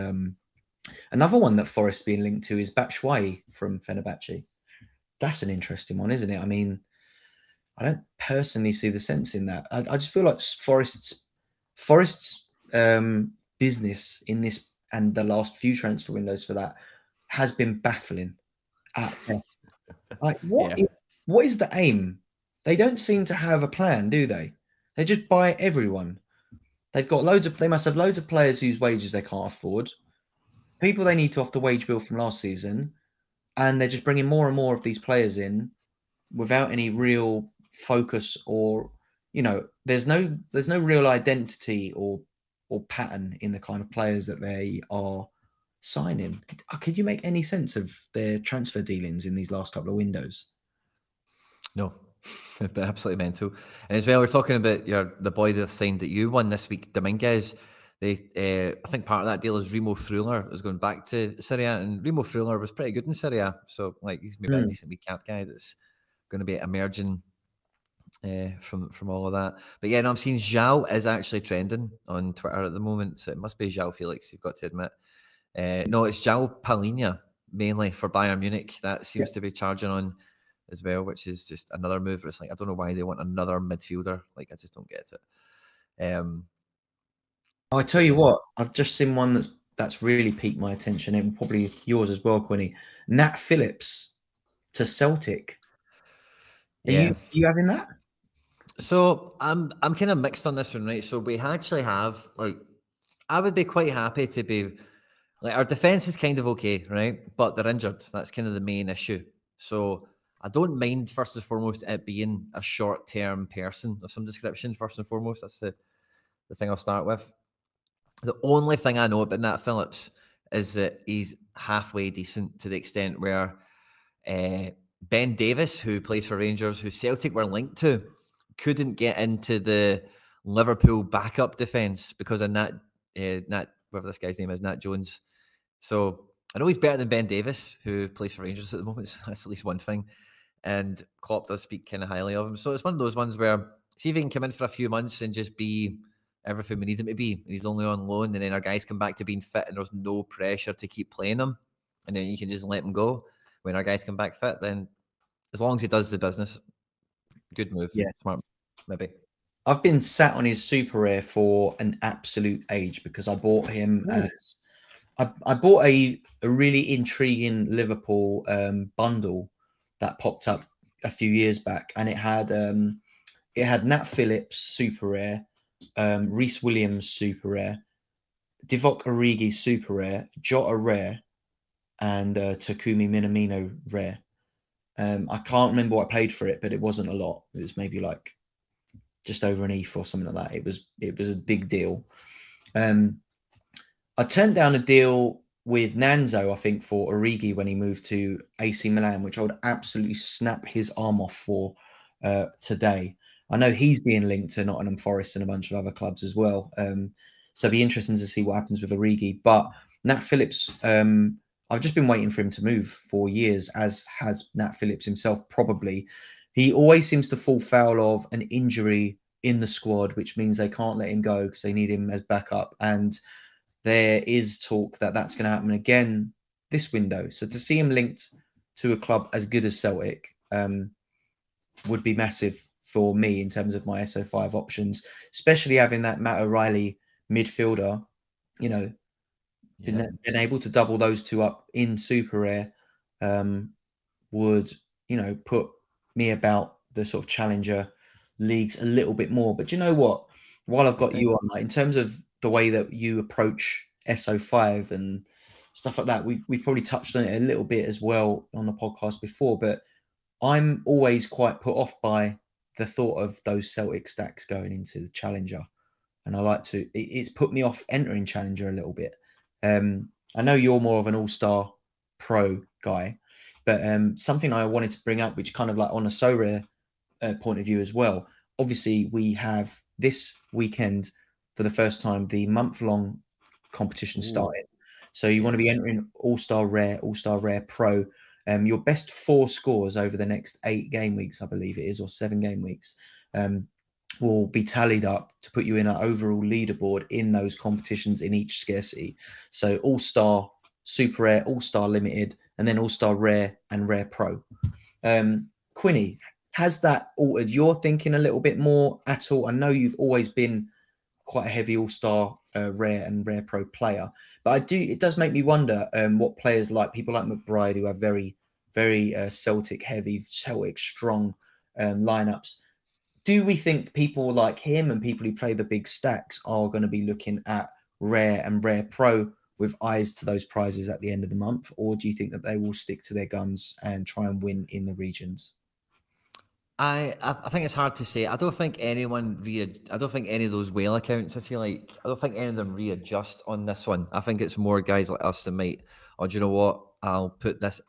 Another one that Forest's being linked to is Batshuayi from Fenerbahce. That's an interesting one, isn't it? I mean, I don't personally see the sense in that. I just feel like Forest's business in this and the last few transfer windows for that has been baffling at best. Like, what is the aim? They don't seem to have a plan, do they? They just buy everyone. They must have loads of players whose wages they can't afford, people they need to off the wage bill from last season, and they're just bringing more and more of these players in without any real focus, or there's no real identity or pattern in the kind of players that they are signing. Could you make any sense of their transfer dealings in these last couple of windows? No, it's been absolutely mental. And as well, we're talking about the boy that signed that you won this week, Dominguez. I think part of that deal is Remo Freuler is going back to Serie A, and Remo Freuler was pretty good in Serie A, so like he's maybe a decent wee cap guy that's going to be emerging from all of that. But yeah, no, I'm seeing João is actually trending on Twitter at the moment, so it must be João Felix, you've got to admit. No, it's João Palhinha, mainly for Bayern Munich. That seems to be charging on as well, which is just another move. It's like, I don't know why they want another midfielder. Like, I just don't get it. I tell you what, I've just seen one that's really piqued my attention, and probably yours as well, Quinny. Nat Phillips to Celtic. Are you having that? So I'm kind of mixed on this one, right? So we actually have, like, I would be quite happy to be, like, our defense is kind of okay, right? But they're injured. That's kind of the main issue. So I don't mind, first and foremost, it being a short-term person of some description, first and foremost. That's the thing I'll start with. The only thing I know about Nat Phillips is that he's halfway decent, to the extent where Ben Davis, who plays for Rangers, who Celtic were linked to, couldn't get into the Liverpool backup defence because of Nat, whatever this guy's name is, Nat Jones. So I know he's better than Ben Davis, who plays for Rangers at the moment. So that's at least one thing. And Klopp does speak kind of highly of him. So it's one of those ones where, see if he can come in for a few months and just be everything we need him to be. He's only on loan, and then our guys come back to being fit, and there's no pressure to keep playing him. And then you can just let him go when our guys come back fit. Then, as long as he does the business, good move. Yeah, smart, maybe. I've been sat on his super rare for an absolute age because I bought him as I bought a really intriguing Liverpool bundle that popped up a few years back, and it had Nat Phillips super rare, Reece Williams super rare, Divock Origi super rare, Jota rare, and Takumi Minamino rare. I can't remember what I paid for it, but it wasn't a lot. It was maybe like just over an ETH or something like that. It was a big deal. I turned down a deal with Nanzo, I think, for Origi when he moved to AC Milan, which I would absolutely snap his arm off for today. I know he's being linked to Nottingham Forest and a bunch of other clubs as well. So it'd be interesting to see what happens with Origi. But Nat Phillips, I've just been waiting for him to move for years, as has Nat Phillips himself probably. He always seems to fall foul of an injury in the squad, which means they can't let him go because they need him as backup. And there is talk that that's going to happen again this window. So to see him linked to a club as good as Celtic would be massive for me in terms of my SO5 options, especially having that Matt O'Reilly midfielder, you know, been able to double those two up in super rare would, you know, put me about the sort of challenger leagues a little bit more. But do you know what? While I've got you on, like, in terms of the way that you approach SO5 and stuff like that, we've probably touched on it a little bit as well on the podcast before, but I'm always quite put off by the thought of those Celtic stacks going into the challenger. And I like to, it's put me off entering challenger a little bit. I know you're more of an all-star pro guy, but something I wanted to bring up, which kind of like on a Sorare point of view as well. Obviously, we have this weekend for the first time the month-long competition started. So you want to be entering All-Star Rare Pro. Your best 4 scores over the next 8 game weeks, I believe it is, or 7 game weeks, will be tallied up to put you in an overall leaderboard in those competitions in each scarcity. So All-Star, Super Rare, All-Star Limited, and then All-Star Rare and Rare Pro. Quinny, has that altered your thinking a little bit more at all? I know you've always been quite a heavy All-Star Rare and Rare Pro player, but it does make me wonder what players like people like McBride, who have very, very Celtic heavy, Celtic strong lineups. Do we think people like him and people who play the big stacks are going to be looking at Rare and Rare Pro with eyes to those prizes at the end of the month? Or do you think that they will stick to their guns and try and win in the regions? I think it's hard to say. I don't think any of those whale accounts, I don't think any of them readjust on this one. I think it's more guys like us that might, do you know what? I'll put this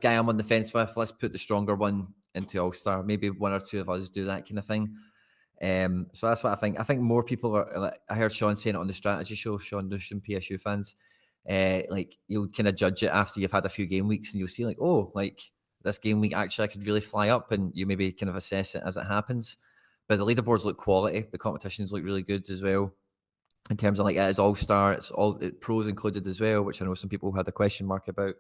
guy I'm on the fence with, let's put the stronger one into All-Star. Maybe one or two of us do that kind of thing. So that's what I think. I think more people are. Like, I heard Sean saying it on the strategy show. Sean Newsham, PSU fans. Like you'll kind of judge it after you've had a few game weeks, and you'll see like, oh, like this game week actually I could really fly up, and you maybe kind of assess it as it happens. But the leaderboards look quality. The competitions look really good as well. In terms of like it is all-star, it's all pros included as well, which I know some people had a question mark about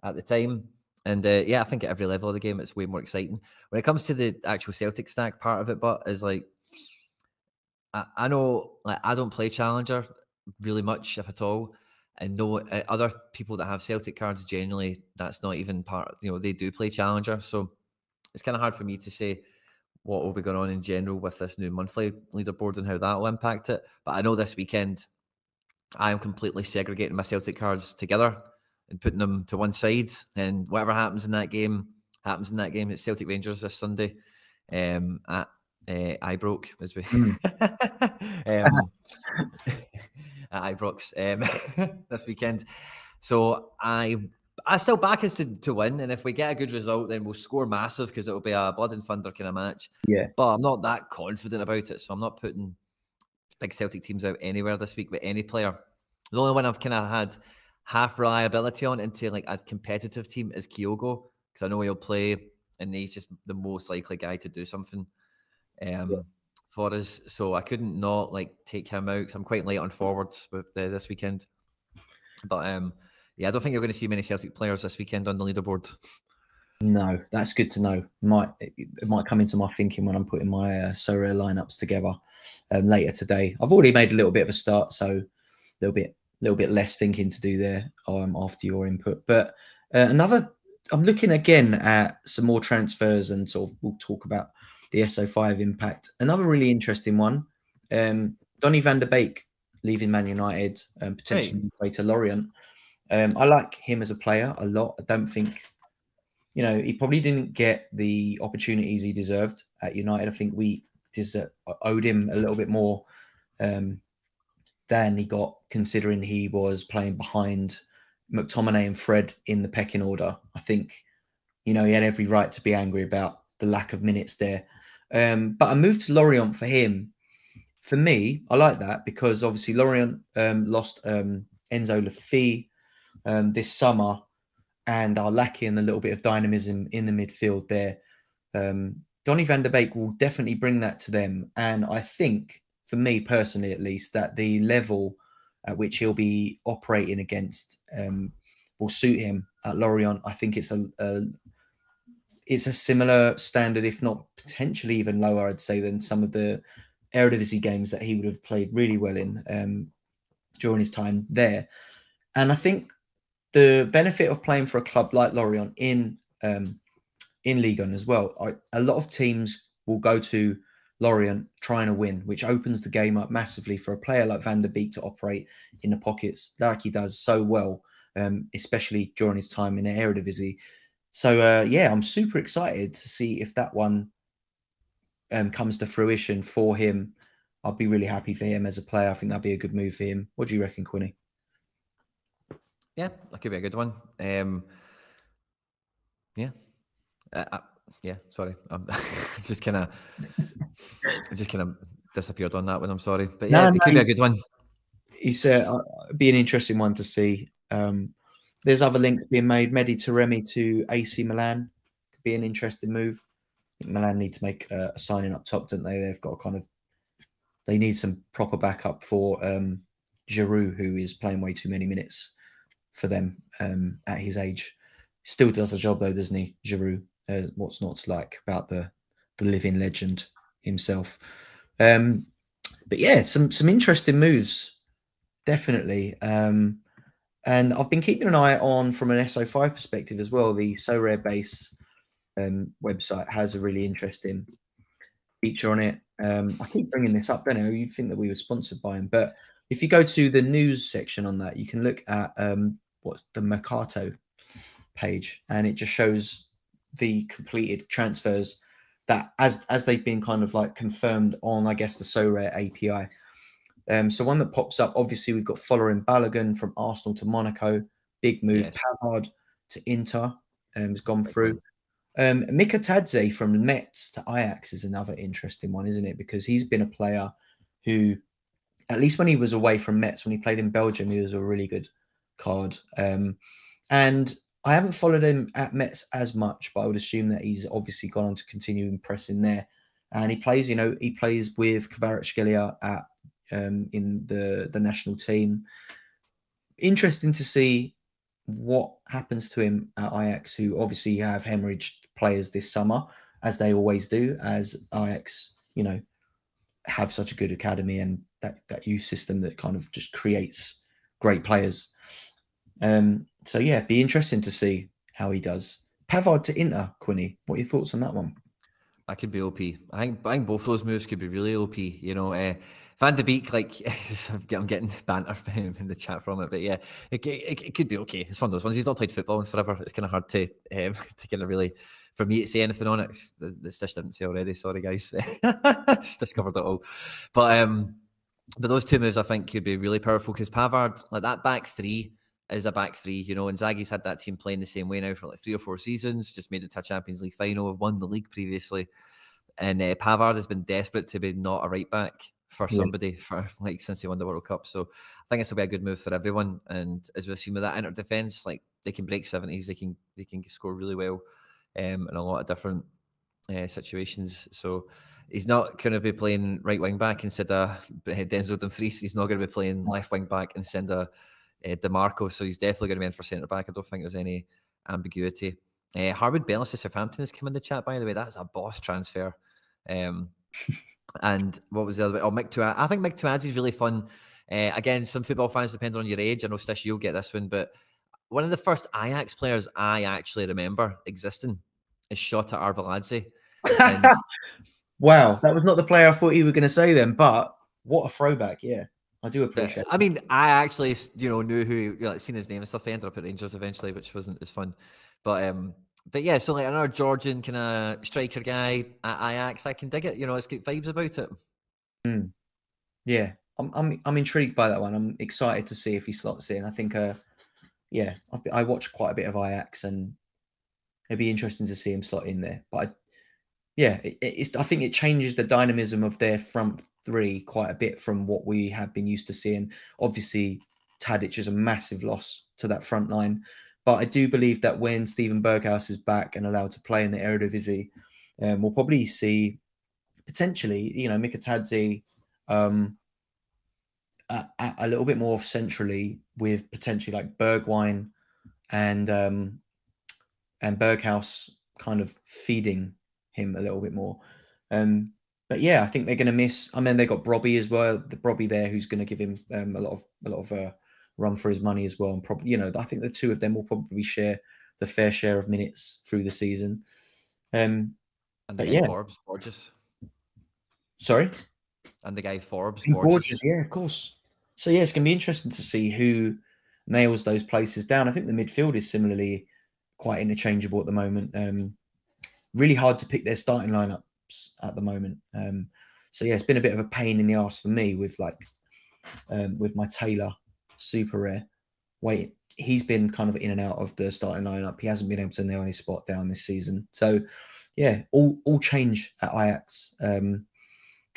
at the time. And yeah, I think at every level of the game, it's way more exciting. When it comes to the actual Celtic stack part of it, but is like, I know like I don't play Challenger really much, if at all. And no other people that have Celtic cards, generally, that's not even part, they do play Challenger. So it's kind of hard for me to say what will be going on in general with this new monthly leaderboard and how that will impact it. But I know this weekend, I am completely segregating my Celtic cards together and putting them to one side. And whatever happens in that game, happens in that game. It's Celtic Rangers this Sunday at Ibrox, as we at Ibrox this weekend. So I still back us to win, and if we get a good result, then we'll score massive because it'll be a blood and thunder kind of match. Yeah. But I'm not that confident about it, so I'm not putting big Celtic teams out anywhere this week with any player. The only one I've kind of had half reliability on into like a competitive team is Kyogo, because I know he'll play, and he's just the most likely guy to do something for us. So I couldn't not like take him out because I'm quite light on forwards with this weekend. But yeah, I don't think you're going to see many Celtic players this weekend on the leaderboard. No, that's good to know. It might come into my thinking when I'm putting my Sorare lineups together later today. I've already made a little bit of a start, so a little bit less thinking to do there after your input. But I'm looking again at some more transfers, and sort of we'll talk about the SO5 impact. Another really interesting one, Donny van der Beek leaving Man United, potentially way to Lorient. I like him as a player a lot. I don't think, he probably didn't get the opportunities he deserved at United. I think we owed him a little bit more than he got, considering he was playing behind McTominay and Fred in the pecking order. I think, he had every right to be angry about the lack of minutes there. But I moved to Lorient for him. For me, I like that because obviously Lorient lost Enzo Lafay this summer, and are lacking a little bit of dynamism in the midfield there. Donny van der Beek will definitely bring that to them. And I think, for me personally at least, that the level at which he'll be operating against will suit him at Lorient. I think it's a similar standard, if not potentially even lower, I'd say, than some of the Eredivisie games that he would have played really well in during his time there. And I think the benefit of playing for a club like Lorient in Ligue 1 as well, a lot of teams will go to Lorient trying to win, which opens the game up massively for a player like Van der Beek to operate in the pockets like he does so well, especially during his time in the Eredivisie. So, yeah, I'm super excited to see if that one comes to fruition for him. I'll be really happy for him as a player. I think that'd be a good move for him. What do you reckon, Quinny? Yeah, that could be a good one. Yeah. Yeah, sorry. Just kind of disappeared on that one. I'm sorry. But yeah, it could be a good one. It's be an interesting one to see. There's other links being made. Mehdi Taremi to AC Milan could be an interesting move. I think Milan need to make a signing up top, don't they? They've got they need some proper backup for Giroud, who is playing way too many minutes for them at his age. Still does the job though, doesn't he, Giroud? What's not to like about the living legend himself. But yeah, some interesting moves, definitely. And I've been keeping an eye on, from an SO5 perspective as well, the Sorare base website has a really interesting feature on it. I keep bringing this up, don't I? You'd think that we were sponsored by him, but if you go to the news section on that, you can look at what's the Mercato page, and it just shows the completed transfers that as they've been kind of like confirmed on, I guess, the Sorare API. So one that pops up, obviously, we've got Folarin Balogun from Arsenal to Monaco. Big move. Yes. Pavard to Inter has gone through. Mikatadze from Metz to Ajax is another interesting one, isn't it? Because he's been a player who, at least when he was away from Metz, when he played in Belgium, he was a really good card. And I haven't followed him at Metz as much, but I would assume that he's obviously gone on to continue impressing there. And he plays, he plays with Kvaratskhelia at in the national team. Interesting to see what happens to him at Ajax, who obviously have hemorrhaged players this summer, as they always do, as Ajax, have such a good academy and that youth system that kind of just creates great players. So yeah, be interesting to see how he does. Pavard to Inter, Quinny. What are your thoughts on that one? That could be OP. I think both those moves could be really OP. Van de Beek, I'm getting banter in the chat from it, but yeah, it could be okay. It's one of those ones. He's not played football in forever. It's kind of hard to kind of really, for me to say anything on it. The Stitch didn't say already. Sorry, guys. Stitch covered it all. But those two moves I think could be really powerful because Pavard, like that back three, is a back three, and Zaggy's had that team playing the same way now for like 3 or 4 seasons, just made it to a Champions League final, won the league previously. And Pavard has been desperate to be not a right back for somebody for since he won the World Cup. So I think this will be a good move for everyone. And as we've seen with that inner defence, like they can break 70s, they can score really well in a lot of different situations. So he's not going to be playing right wing back instead of Denzel Dumfries. He's not going to be playing left wing back instead of DeMarco, so he's definitely going to be in for centre back. I don't think there's any ambiguity. Harwood Bellis to Southampton has come in the chat, by the way. That's a boss transfer. And what was the other way? Oh, Mick Tuadze. I think Mick Tuadze is really fun. Again, some football fans, depending on your age, I know Stish, you'll get this one, but one of the first Ajax players I actually remember existing is Shota Arveladze. Wow, that was not the player I thought you were going to say then, but what a throwback, yeah. I do appreciate it. I mean, I actually, knew who, seen his name and stuff. I ended up at Rangers eventually, which wasn't as fun. But yeah, so like another Georgian kind of striker guy at Ajax, I can dig it. It's got vibes about it. Yeah, I'm intrigued by that one. I'm excited to see if he slots in. I think, I watched quite a bit of Ajax, and it'd be interesting to see him slot in there. But I think it changes the dynamism of their front three quite a bit from what we have been used to seeing. Obviously, Tadic is a massive loss to that front line, but I do believe that when Steven Berghuis is back and allowed to play in the Eredivisie, we'll probably see potentially, Mikatadze a little bit more centrally with potentially like Bergwijn and Berghuis kind of feeding him a little bit more. But yeah, I think they're going to miss. I mean, they got Brobby as well. The Brobby there, who's going to give him a lot of run for his money as well. And probably, I think the two of them will probably share the fair share of minutes through the season. And the guy Forbes, gorgeous. Sorry? And the guy Forbes, gorgeous. Yeah, of course. So yeah, it's going to be interesting to see who nails those places down. I think the midfield is similarly quite interchangeable at the moment. Really hard to pick their starting lineups at the moment. So yeah, it's been a bit of a pain in the arse for me with with my Taylor super rare. He's been kind of in and out of the starting lineup. He hasn't been able to nail any spot down this season. So yeah, all change at Ajax. Going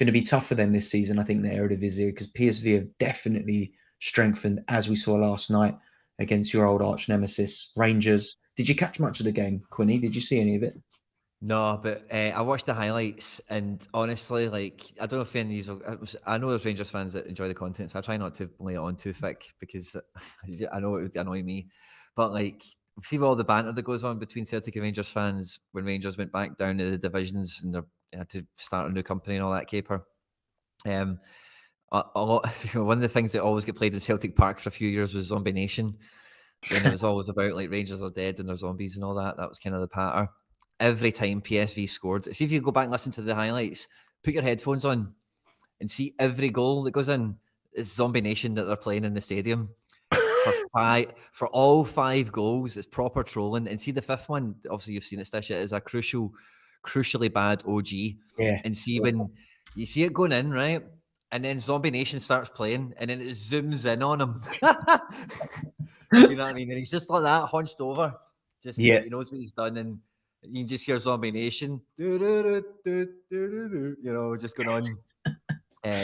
to be tough for them this season, I think, the Eredivisie, because PSV have definitely strengthened, as we saw last night against your old arch nemesis, Rangers. Did you catch much of the game, Quinny? Did you see any of it? No, but I watched the highlights, and honestly, I don't know if any of these. I know there's Rangers fans that enjoy the content, so I try not to lay it on too thick because I know it would annoy me. But see all the banter that goes on between Celtic and Rangers fans when Rangers went back down to the divisions and they had to start a new company and all that caper. A lot, one of the things that always get played in Celtic Park for a few years was Zombie Nation, and it was always about Rangers are dead and they're zombies and all that. That was kind of the patter. Every time PSV scored, see if you go back and listen to the highlights, put your headphones on and see every goal that goes in. It's Zombie Nation that they're playing in the stadium. For all 5 goals, it's proper trolling. And see the 5th one, obviously you've seen it, Stish, it is a crucially bad OG. Yeah. And see when you see it going in, right? And then Zombie Nation starts playing and then it zooms in on him. You know what I mean? And he's just like that, hunched over. Just he knows what he's done. And You can just hear Zombie Nation, just going on.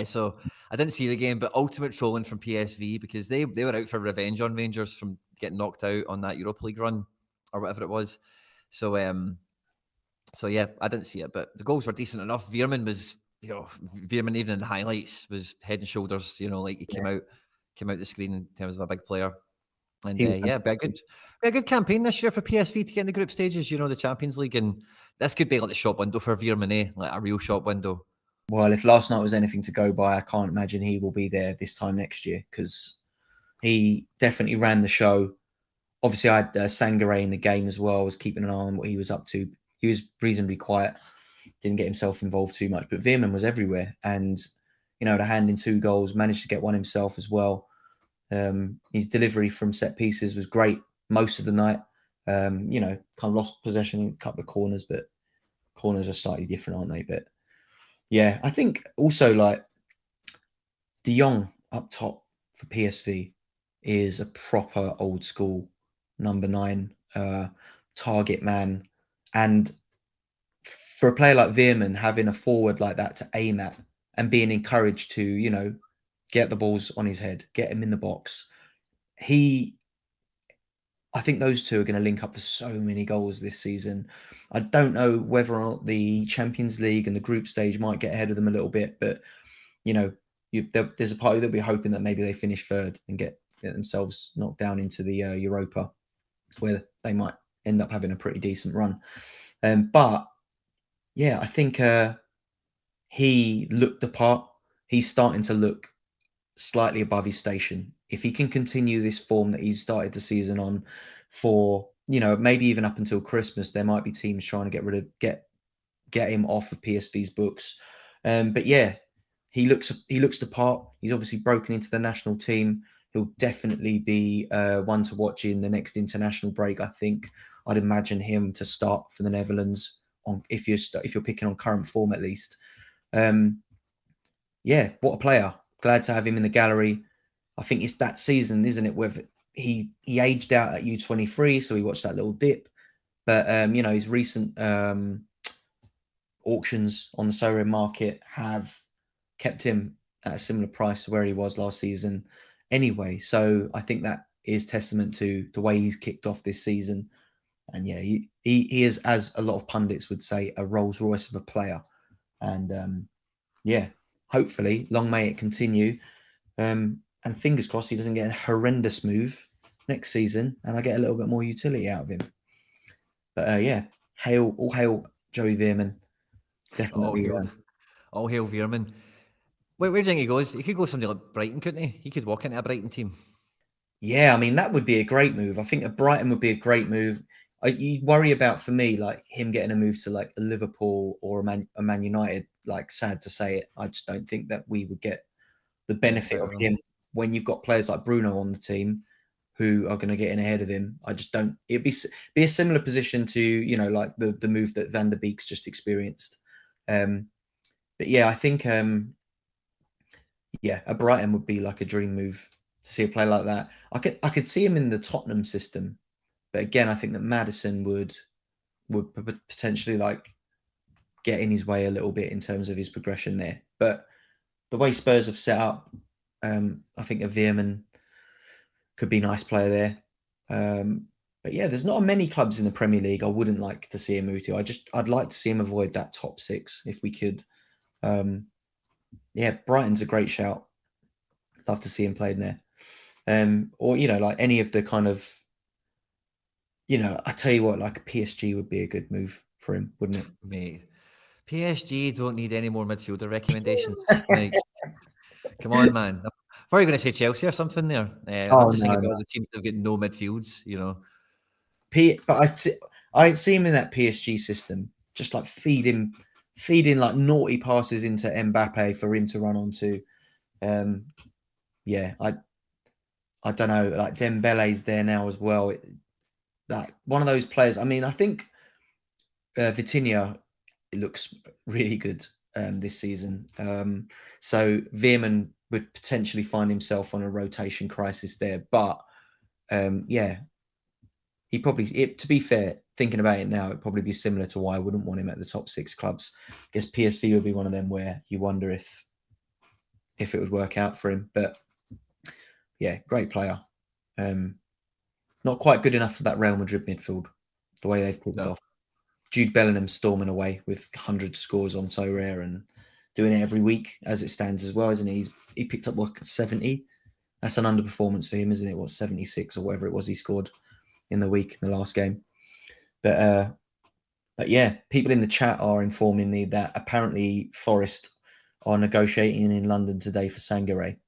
So I didn't see the game, but ultimate trolling from PSV because they were out for revenge on Rangers from getting knocked out on that Europa League run or whatever it was. So yeah, I didn't see it, but the goals were decent enough. Veerman was, Veerman even in the highlights was head and shoulders, like he came out the screen in terms of a big player. And be a good campaign this year for PSV to get in the group stages, the Champions League, and this could be like the shop window for Veerman, like a real shop window. Well, if last night was anything to go by, I can't imagine he will be there this time next year because he definitely ran the show. Obviously, I had Sangare in the game as well. I was keeping an eye on what he was up to. He was reasonably quiet, didn't get himself involved too much, but Veerman was everywhere. And, the hand in 2 goals, managed to get one himself as well. His delivery from set pieces was great most of the night. Kind of lost possession in a couple of corners, but corners are slightly different, aren't they? But yeah, I think also like De Jong up top for PSV is a proper old school number 9 target man. And for a player like Veerman, having a forward like that to aim at and being encouraged to, get the balls on his head, get him in the box. I think those two are going to link up for so many goals this season. I don't know whether or not the Champions League and the group stage might get ahead of them a little bit, but, there's a party that'll be hoping that maybe they finish 3rd and get themselves knocked down into the Europa, where they might end up having a pretty decent run. But, yeah, I think he looked the part. He's starting to look slightly above his station. If he can continue this form that he's started the season on for, maybe even up until Christmas, there might be teams trying to get him off of PSV's books. But yeah, he looks the part. He's obviously broken into the national team. He'll definitely be one to watch in the next international break. I think I'd imagine him to start for the Netherlands if you're picking on current form at least. Yeah, what a player. Glad to have him in the gallery. I think it's that season, isn't it? Where he aged out at U23, so he watched that little dip. But his recent auctions on the Sorare market have kept him at a similar price to where he was last season anyway. So I think that is testament to the way he's kicked off this season. And yeah, he is, as a lot of pundits would say, a Rolls Royce of a player. And yeah, hopefully, long may it continue. And fingers crossed he doesn't get a horrendous move next season and I get a little bit more utility out of him. But yeah, all hail Joey Veerman. Definitely. All hail Veerman. Where do you think he goes? He could go something like Brighton, couldn't he? He could walk into a Brighton team. Yeah, I mean, that would be a great move. I think a Brighton would be a great move. You worry about, for me, like him getting a move to like a Liverpool or a Man United. Like, sad to say it, I just don't think that we would get the benefit of him when you've got players like Bruno on the team who are going to get in ahead of him. I just don't. It'd be a similar position to like the move that Van der Beek's just experienced. But yeah, I think yeah, a Brighton would be like a dream move to see a player like that. I could see him in the Tottenham system, but again, I think that Maddison would potentially like get in his way a little bit in terms of his progression there. But the way Spurs have set up, I think a Veerman could be a nice player there. But yeah, there's not many clubs in the Premier League I wouldn't like to see him move to. I'd like to see him avoid that top 6 if we could. Yeah, Brighton's a great shout. Love to see him playing there. Or like any of the kind of, I tell you what, like a PSG would be a good move for him, wouldn't it? Mate, PSG don't need any more midfielder recommendations. Like, come on, man. I thought you were going to say Chelsea or something there. I'm just thinking about the teams that have got no midfields, But I see him in that PSG system, just like feeding like naughty passes into Mbappe for him to run onto. Yeah, I don't know. Like Dembele's there now as well. That one of those players. I mean, I think Vitinha looks really good this season. So Veerman would potentially find himself on a rotation crisis there. But yeah, he probably. To be fair, thinking about it now, it'd probably be similar to why I wouldn't want him at the top 6 clubs. I guess PSV would be one of them where you wonder if it would work out for him. But yeah, great player. Not quite good enough for that Real Madrid midfield, the way they've kicked off. Jude Bellingham storming away with 100 scores on Sorare and doing it every week as it stands as well, isn't he? He picked up what, 70. That's an underperformance for him, isn't it? What, 76 or whatever it was he scored in the week in the last game. But yeah, people in the chat are informing me that apparently Forest are negotiating in London today for Sangare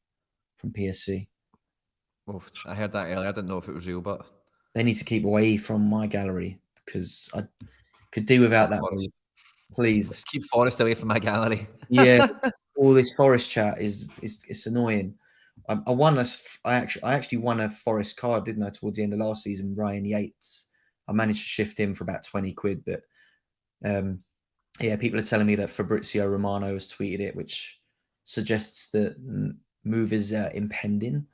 from PSV. Well, I heard that earlier. I didn't know if it was real, but they need to keep away from my gallery because I could do without that. Please, let's keep Forest away from my gallery. Yeah, all this Forest chat is it's annoying. I actually won a Forest card, didn't I, towards the end of last season? Ryan Yates. I managed to shift him for about 20 quid, but yeah, people are telling me that Fabrizio Romano has tweeted it, which suggests that move is impending.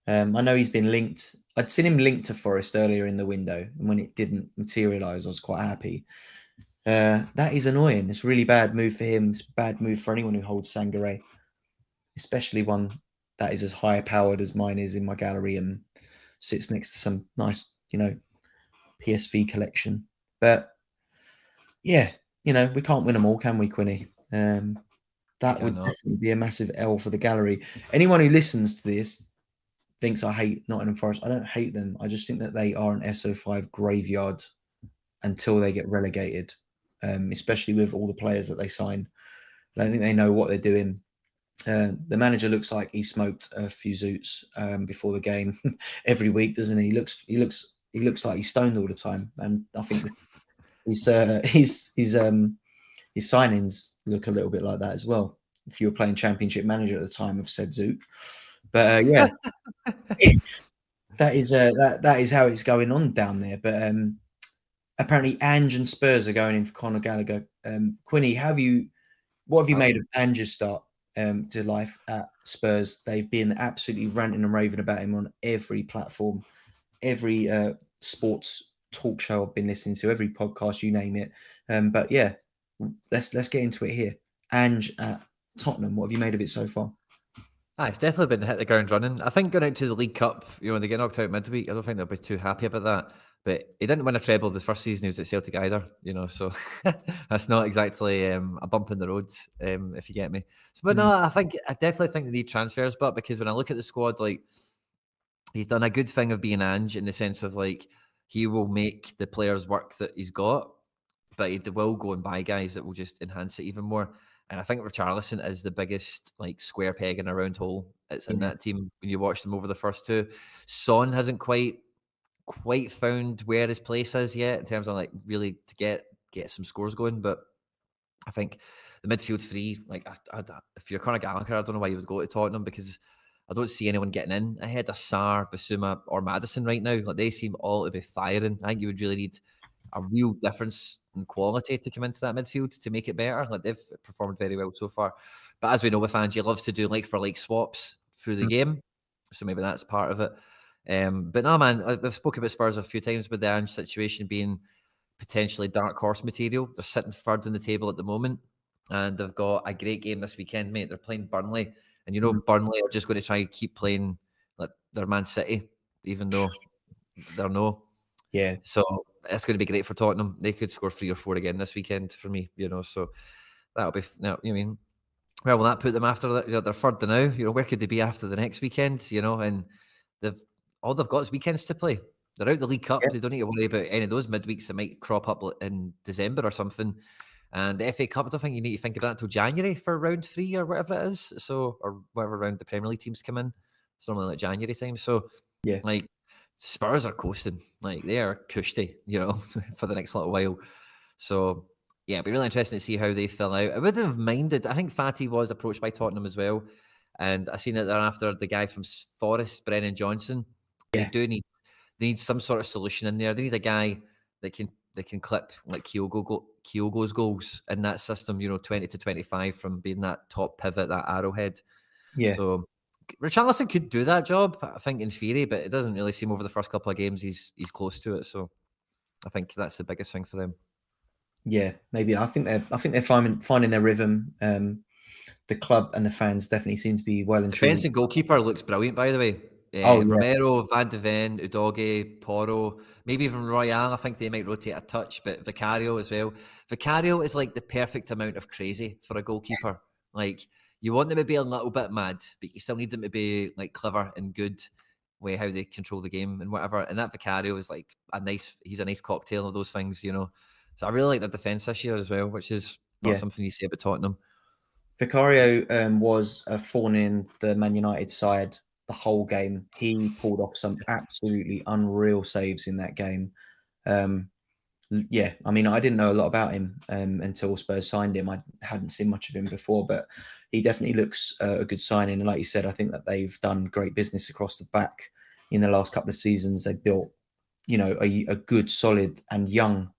I know he's been linked. I'd seen him linked to Forest earlier in the window, and when it didn't materialise, I was quite happy. That is annoying. It's a really bad move for him. It's a bad move for anyone who holds Sangare, especially one that is as high powered as mine is in my gallery and sits next to some nice, PSV collection. But yeah, we can't win them all, can we, Quinny? That would definitely be a massive L for the gallery. Anyone who listens to this thinks I hate Nottingham Forest. I don't hate them. I just think that they are an SO5 graveyard until they get relegated, especially with all the players that they sign. I don't think they know what they're doing. The manager looks like he smoked a few zoots before the game every week, doesn't he? He looks like he's stoned all the time, and I think his signings look a little bit like that as well. If you were playing Championship Manager at the time of said zoot, but yeah, that is how it's going on down there. But apparently, Ange and Spurs are going in for Conor Gallagher. Quinny, what have you made of Ange's start to life at Spurs? They've been absolutely ranting and raving about him on every platform, every sports talk show I've been listening to, every podcast, you name it. But yeah, let's get into it here. Ange at Tottenham, what have you made of it so far? It's definitely been hit the ground running. I think going out to the League Cup, when they get knocked out midweek, I don't think they'll be too happy about that. But he didn't win a treble the first season he was at Celtic either, so that's not exactly a bump in the road, if you get me. But no, I definitely think they need transfers, but because when I look at the squad, he's done a good thing of being Ange in the sense of he will make the players work that he's got, but he will go and buy guys that will just enhance it even more. And I think Richarlison is the biggest square peg in a round hole. It's in that team when you watch them over the first two. Son hasn't quite found where his place is yet in terms of really to get some scores going. But I think the midfield three, if you're Conor Gallagher, I don't know why you would go to Tottenham because I don't see anyone getting in ahead of Sarr, Basuma, or Maddison right now. They seem all to be firing. I think you would really need a real difference in quality to come into that midfield to make it better. They've performed very well so far. But as we know with Ange, he loves to do like-for-like swaps through the game. So maybe that's part of it. But no, man, I've spoken about Spurs a few times with the Ange situation being potentially dark horse material. They're sitting third in the table at the moment. And they've got a great game this weekend, mate. They're playing Burnley. And Burnley are just going to try and keep playing like they're Man City, even though they're no. Yeah. So it's going to be great for Tottenham. They could score 3 or 4 again this weekend for me, so that'll be, where will that put them after that? They're third now. Where could they be after the next weekend? And all they've got is weekends to play. They're out the League Cup. They don't need to worry about any of those midweeks that might crop up in December or something. And the FA Cup, I don't think you need to think of that until January for round 3 or whatever it is. So, or whatever round the Premier League teams come in. It's normally January time. So, yeah, Spurs are coasting. They are cushy, for the next little while. So, yeah, it'd be really interesting to see how they fill out. I wouldn't have minded. I think Fatty was approached by Tottenham as well. And I seen that they're after the guy from Forest, Brennan Johnson. Yeah. They need some sort of solution in there. They need a guy that can clip Kyogo's goals in that system, 20 to 25 from being that top pivot, that arrowhead. Yeah. So Richarlison could do that job, I think, in theory, but it doesn't really seem over the first couple of games he's close to it. So I think that's the biggest thing for them. Yeah, maybe. I think they're finding their rhythm. The club and the fans definitely seem to be well and truly. Defence and goalkeeper looks brilliant, by the way. Oh yeah, Romero, Van de Ven, Udogie, Porro, maybe even Royale. I think they might rotate a touch, but Vicario as well. Vicario is like the perfect amount of crazy for a goalkeeper. Like, you want them to be a little bit mad, but you still need them to be like clever and good way how they control the game and whatever. And that Vicario is like he's a nice cocktail of those things, you know. So I really like their defence this year as well, which is not something you see about Tottenham. Vicario was a thorn in the Man United side the whole game. He pulled off some absolutely unreal saves in that game. Yeah, I mean, I didn't know a lot about him until Spurs signed him. I hadn't seen much of him before, but he definitely looks a good signing. And like you said, I think that they've done great business across the back in the last couple of seasons. They built, you know, a good, solid and young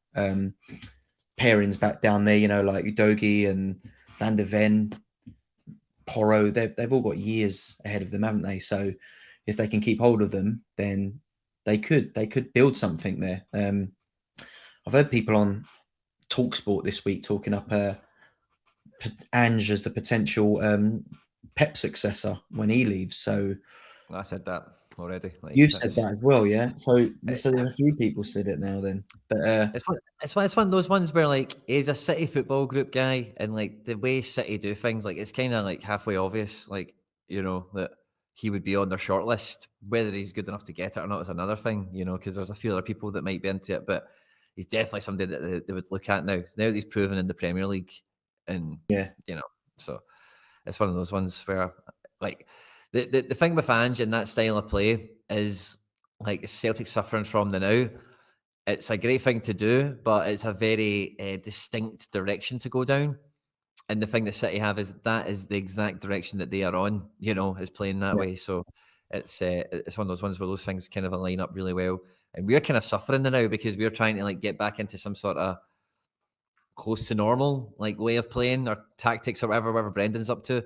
pairings back down there, you know, like Udogie and Van de Ven, Porro. They've all got years ahead of them, haven't they? So if they can keep hold of them, then they could build something there. I've heard people on TalkSport this week talking up Ange as the potential Pep successor when he leaves. So I said that already. Like, you've said that as well, yeah. So there's a few people said it now. Then, but it's one of those ones where like he's a City football group guy, and like the way City do things, like it's kind of like halfway obvious, like, you know, that he would be on their short list. Whether he's good enough to get it or not is another thing, you know, because there's a few other people that might be into it, but he's definitely somebody that they would look at now. Now that he's proven in the Premier League, and yeah, you know, so it's one of those ones where like the thing with Ange and that style of play is like Celtic suffering from the now. It's a great thing to do, but it's a very distinct direction to go down. And the thing that City have is that is the exact direction that they are on, you know, is playing that way. So it's one of those ones where those things kind of align up really well. And we're kind of suffering now because we're trying to like get back into some sort of close to normal like way of playing or tactics or whatever Brendan's up to.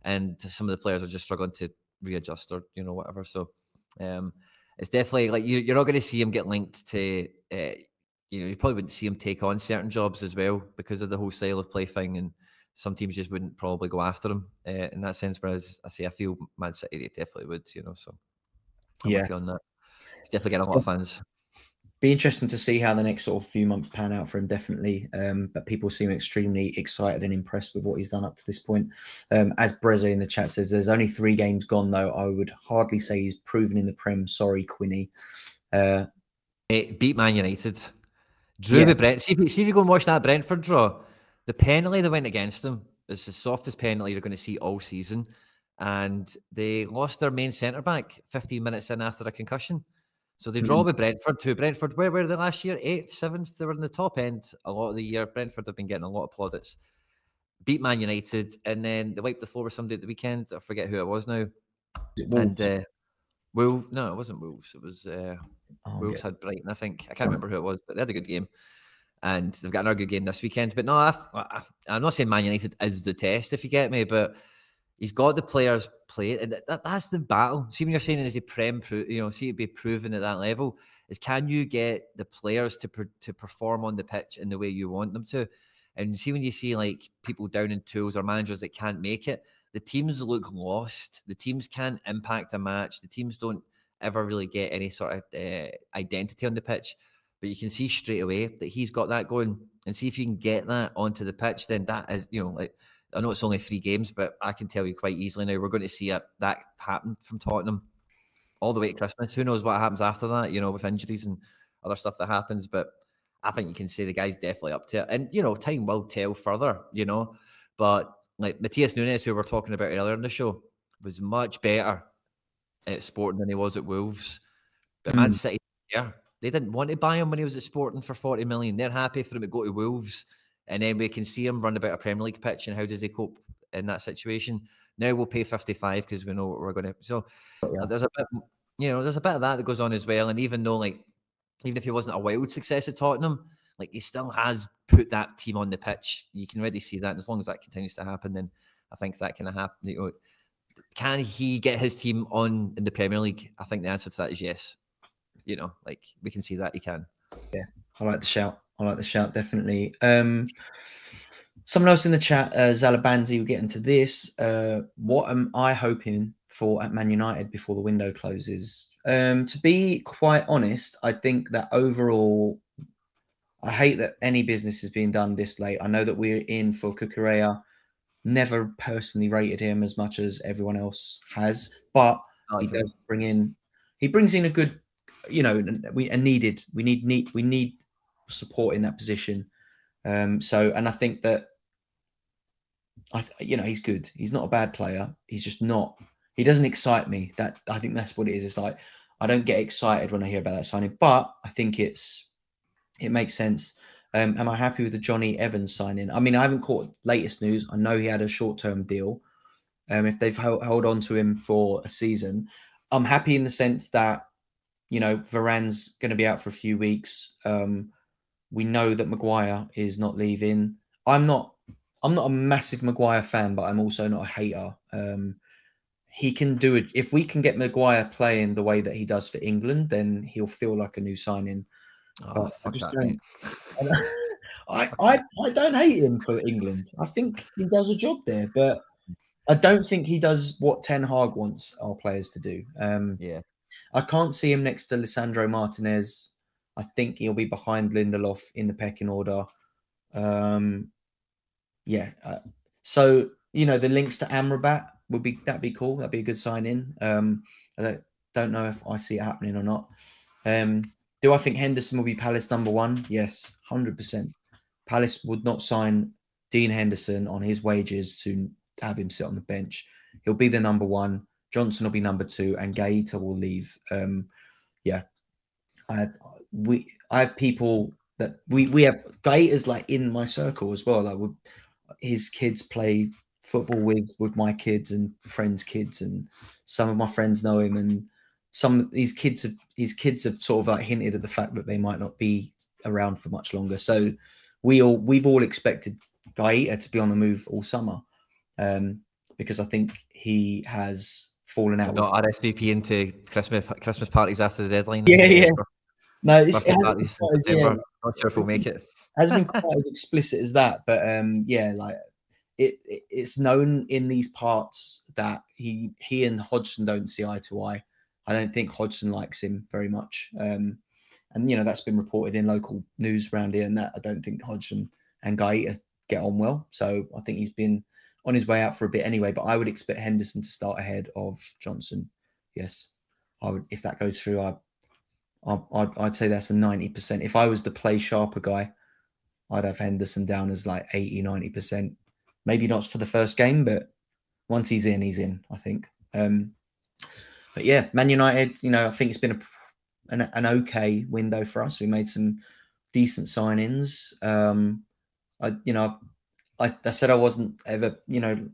And some of the players are just struggling to readjust or, you know, whatever. So it's definitely like you're not going to see him get linked to, you know, you probably wouldn't see him take on certain jobs as well because of the whole style of play thing. And some teams just wouldn't probably go after him in that sense. Whereas I feel Man City, they definitely would, you know. So I'm with you on that. He's definitely getting a lot of fans. Be interesting to see how the next sort of few months pan out for him, definitely. But people seem extremely excited and impressed with what he's done up to this point. As Brezzo in the chat says, there's only 3 games gone, though. I would hardly say he's proven in the Prem. Sorry, Quinny. Beat Man United. Drew with Brent. See if you go and watch that Brentford draw, the penalty that went against them is the softest penalty you're going to see all season. And they lost their main centre-back 15 minutes in after a concussion. So they draw with Brentford too. Brentford, where were they last year? 8th, 7th? They were in the top end a lot of the year. Brentford have been getting a lot of plaudits. Beat Man United, and then they wiped the floor with somebody at the weekend. I forget who it was now. Wolves. And Wolves. No, it wasn't Wolves. It was Wolves had Brighton, I think. I can't remember who it was, but they had a good game. And they've got another good game this weekend. But no, I'm not saying Man United is the test, if you get me, but he's got the players play, and that's the battle. See, when you're saying is he Prem, you know, see it be proven at that level, is can you get the players to perform on the pitch in the way you want them to? And see, when you see like people down in tools or managers that can't make it, the teams look lost. The teams can't impact a match. The teams don't ever really get any sort of identity on the pitch. But you can see straight away that he's got that going. And see if you can get that onto the pitch, then that is, you know, like, I know it's only 3 games, but I can tell you quite easily now we're going to see that happen from Tottenham all the way to Christmas. Who knows what happens after that, you know, with injuries and other stuff that happens. But I think you can say the guy's definitely up to it. And, you know, time will tell further, you know. But like Matthias Nunes, who we were talking about earlier in the show, was much better at Sporting than he was at Wolves. But Man City, they didn't want to buy him when he was at Sporting for 40 million. They're happy for him to go to Wolves. And then we can see him run about a Premier League pitch, and how does he cope in that situation? Now we'll pay 55 because we know what we're going to. So there's a bit, you know, there's a bit of that goes on as well. And even though, like, even if he wasn't a wild success at Tottenham, like he still has put that team on the pitch. You can already see that. And as long as that continues to happen, then I think that can happen. You know, can he get his team on in the Premier League? I think the answer to that is yes. You know, like we can see that he can. Yeah, I like the shout. I like the shout, definitely. Someone else in the chat, Zalabanzi, we'll get into this. What am I hoping for at Man United before the window closes? To be quite honest, I think that overall, I hate that any business is being done this late. I know that we're in for Cucurella. Never personally rated him as much as everyone else has, but he does bring in. He brings in a good, you know, we need support in that position. So, and I think that he's good. He's not a bad player. He's just not. He doesn't excite me. That I think that's what it is. It's like I don't get excited when I hear about that signing, but I think it makes sense. Am I happy with the Johnny Evans signing? I mean, I haven't caught latest news. I know he had a short-term deal. If they've held on to him for a season, I'm happy in the sense that Varane's going to be out for a few weeks. We know that Maguire is not leaving. I'm not a massive Maguire fan, but I'm also not a hater. He can do it. If we can get Maguire playing the way that he does for England, then he'll feel like a new signing. Oh, I just don't. I don't hate him for England. I think he does a job there, but I don't think he does what Ten Hag wants our players to do. Yeah, I can't see him next to Lisandro Martinez. I think he'll be behind Lindelof in the pecking order. Yeah. So the links to Amrabat that'd be cool. That'd be a good sign in. I don't know if I see it happening or not. Do I think Henderson will be Palace number one? Yes, 100%. Palace would not sign Dean Henderson on his wages to have him sit on the bench. He'll be the number one. Johnson will be number two, and Gaeta will leave. Yeah, I have people that we have. Gaeta's like in my circle as well. Like his kids play football with my kids and friends' kids, and some of my friends know him, and some of his kids have sort of like hinted at the fact that they might not be around for much longer. So we've all expected Gaeta to be on the move all summer, because I think he has fallen out. Not RSVP into Christmas parties after the deadline. Yeah. No, parties in September. Not sure if we'll make it. Hasn't been quite as explicit as that, but yeah, like it's known in these parts that he and Hodgson don't see eye to eye. I don't think Hodgson likes him very much, and that's been reported in local news around here, and that I don't think Hodgson and Gaeta get on well. So I think he's been on his way out for a bit anyway. But I would expect Henderson to start ahead of Johnson. Yes, I would. If that goes through, I'd say that's a 90%. If I was the play sharper guy, I'd have Henderson down as like 80, 90%. Maybe not for the first game, but once he's in, I think. But yeah, Man United, I think it's been an okay window for us. We made some decent signings. I said I wasn't ever,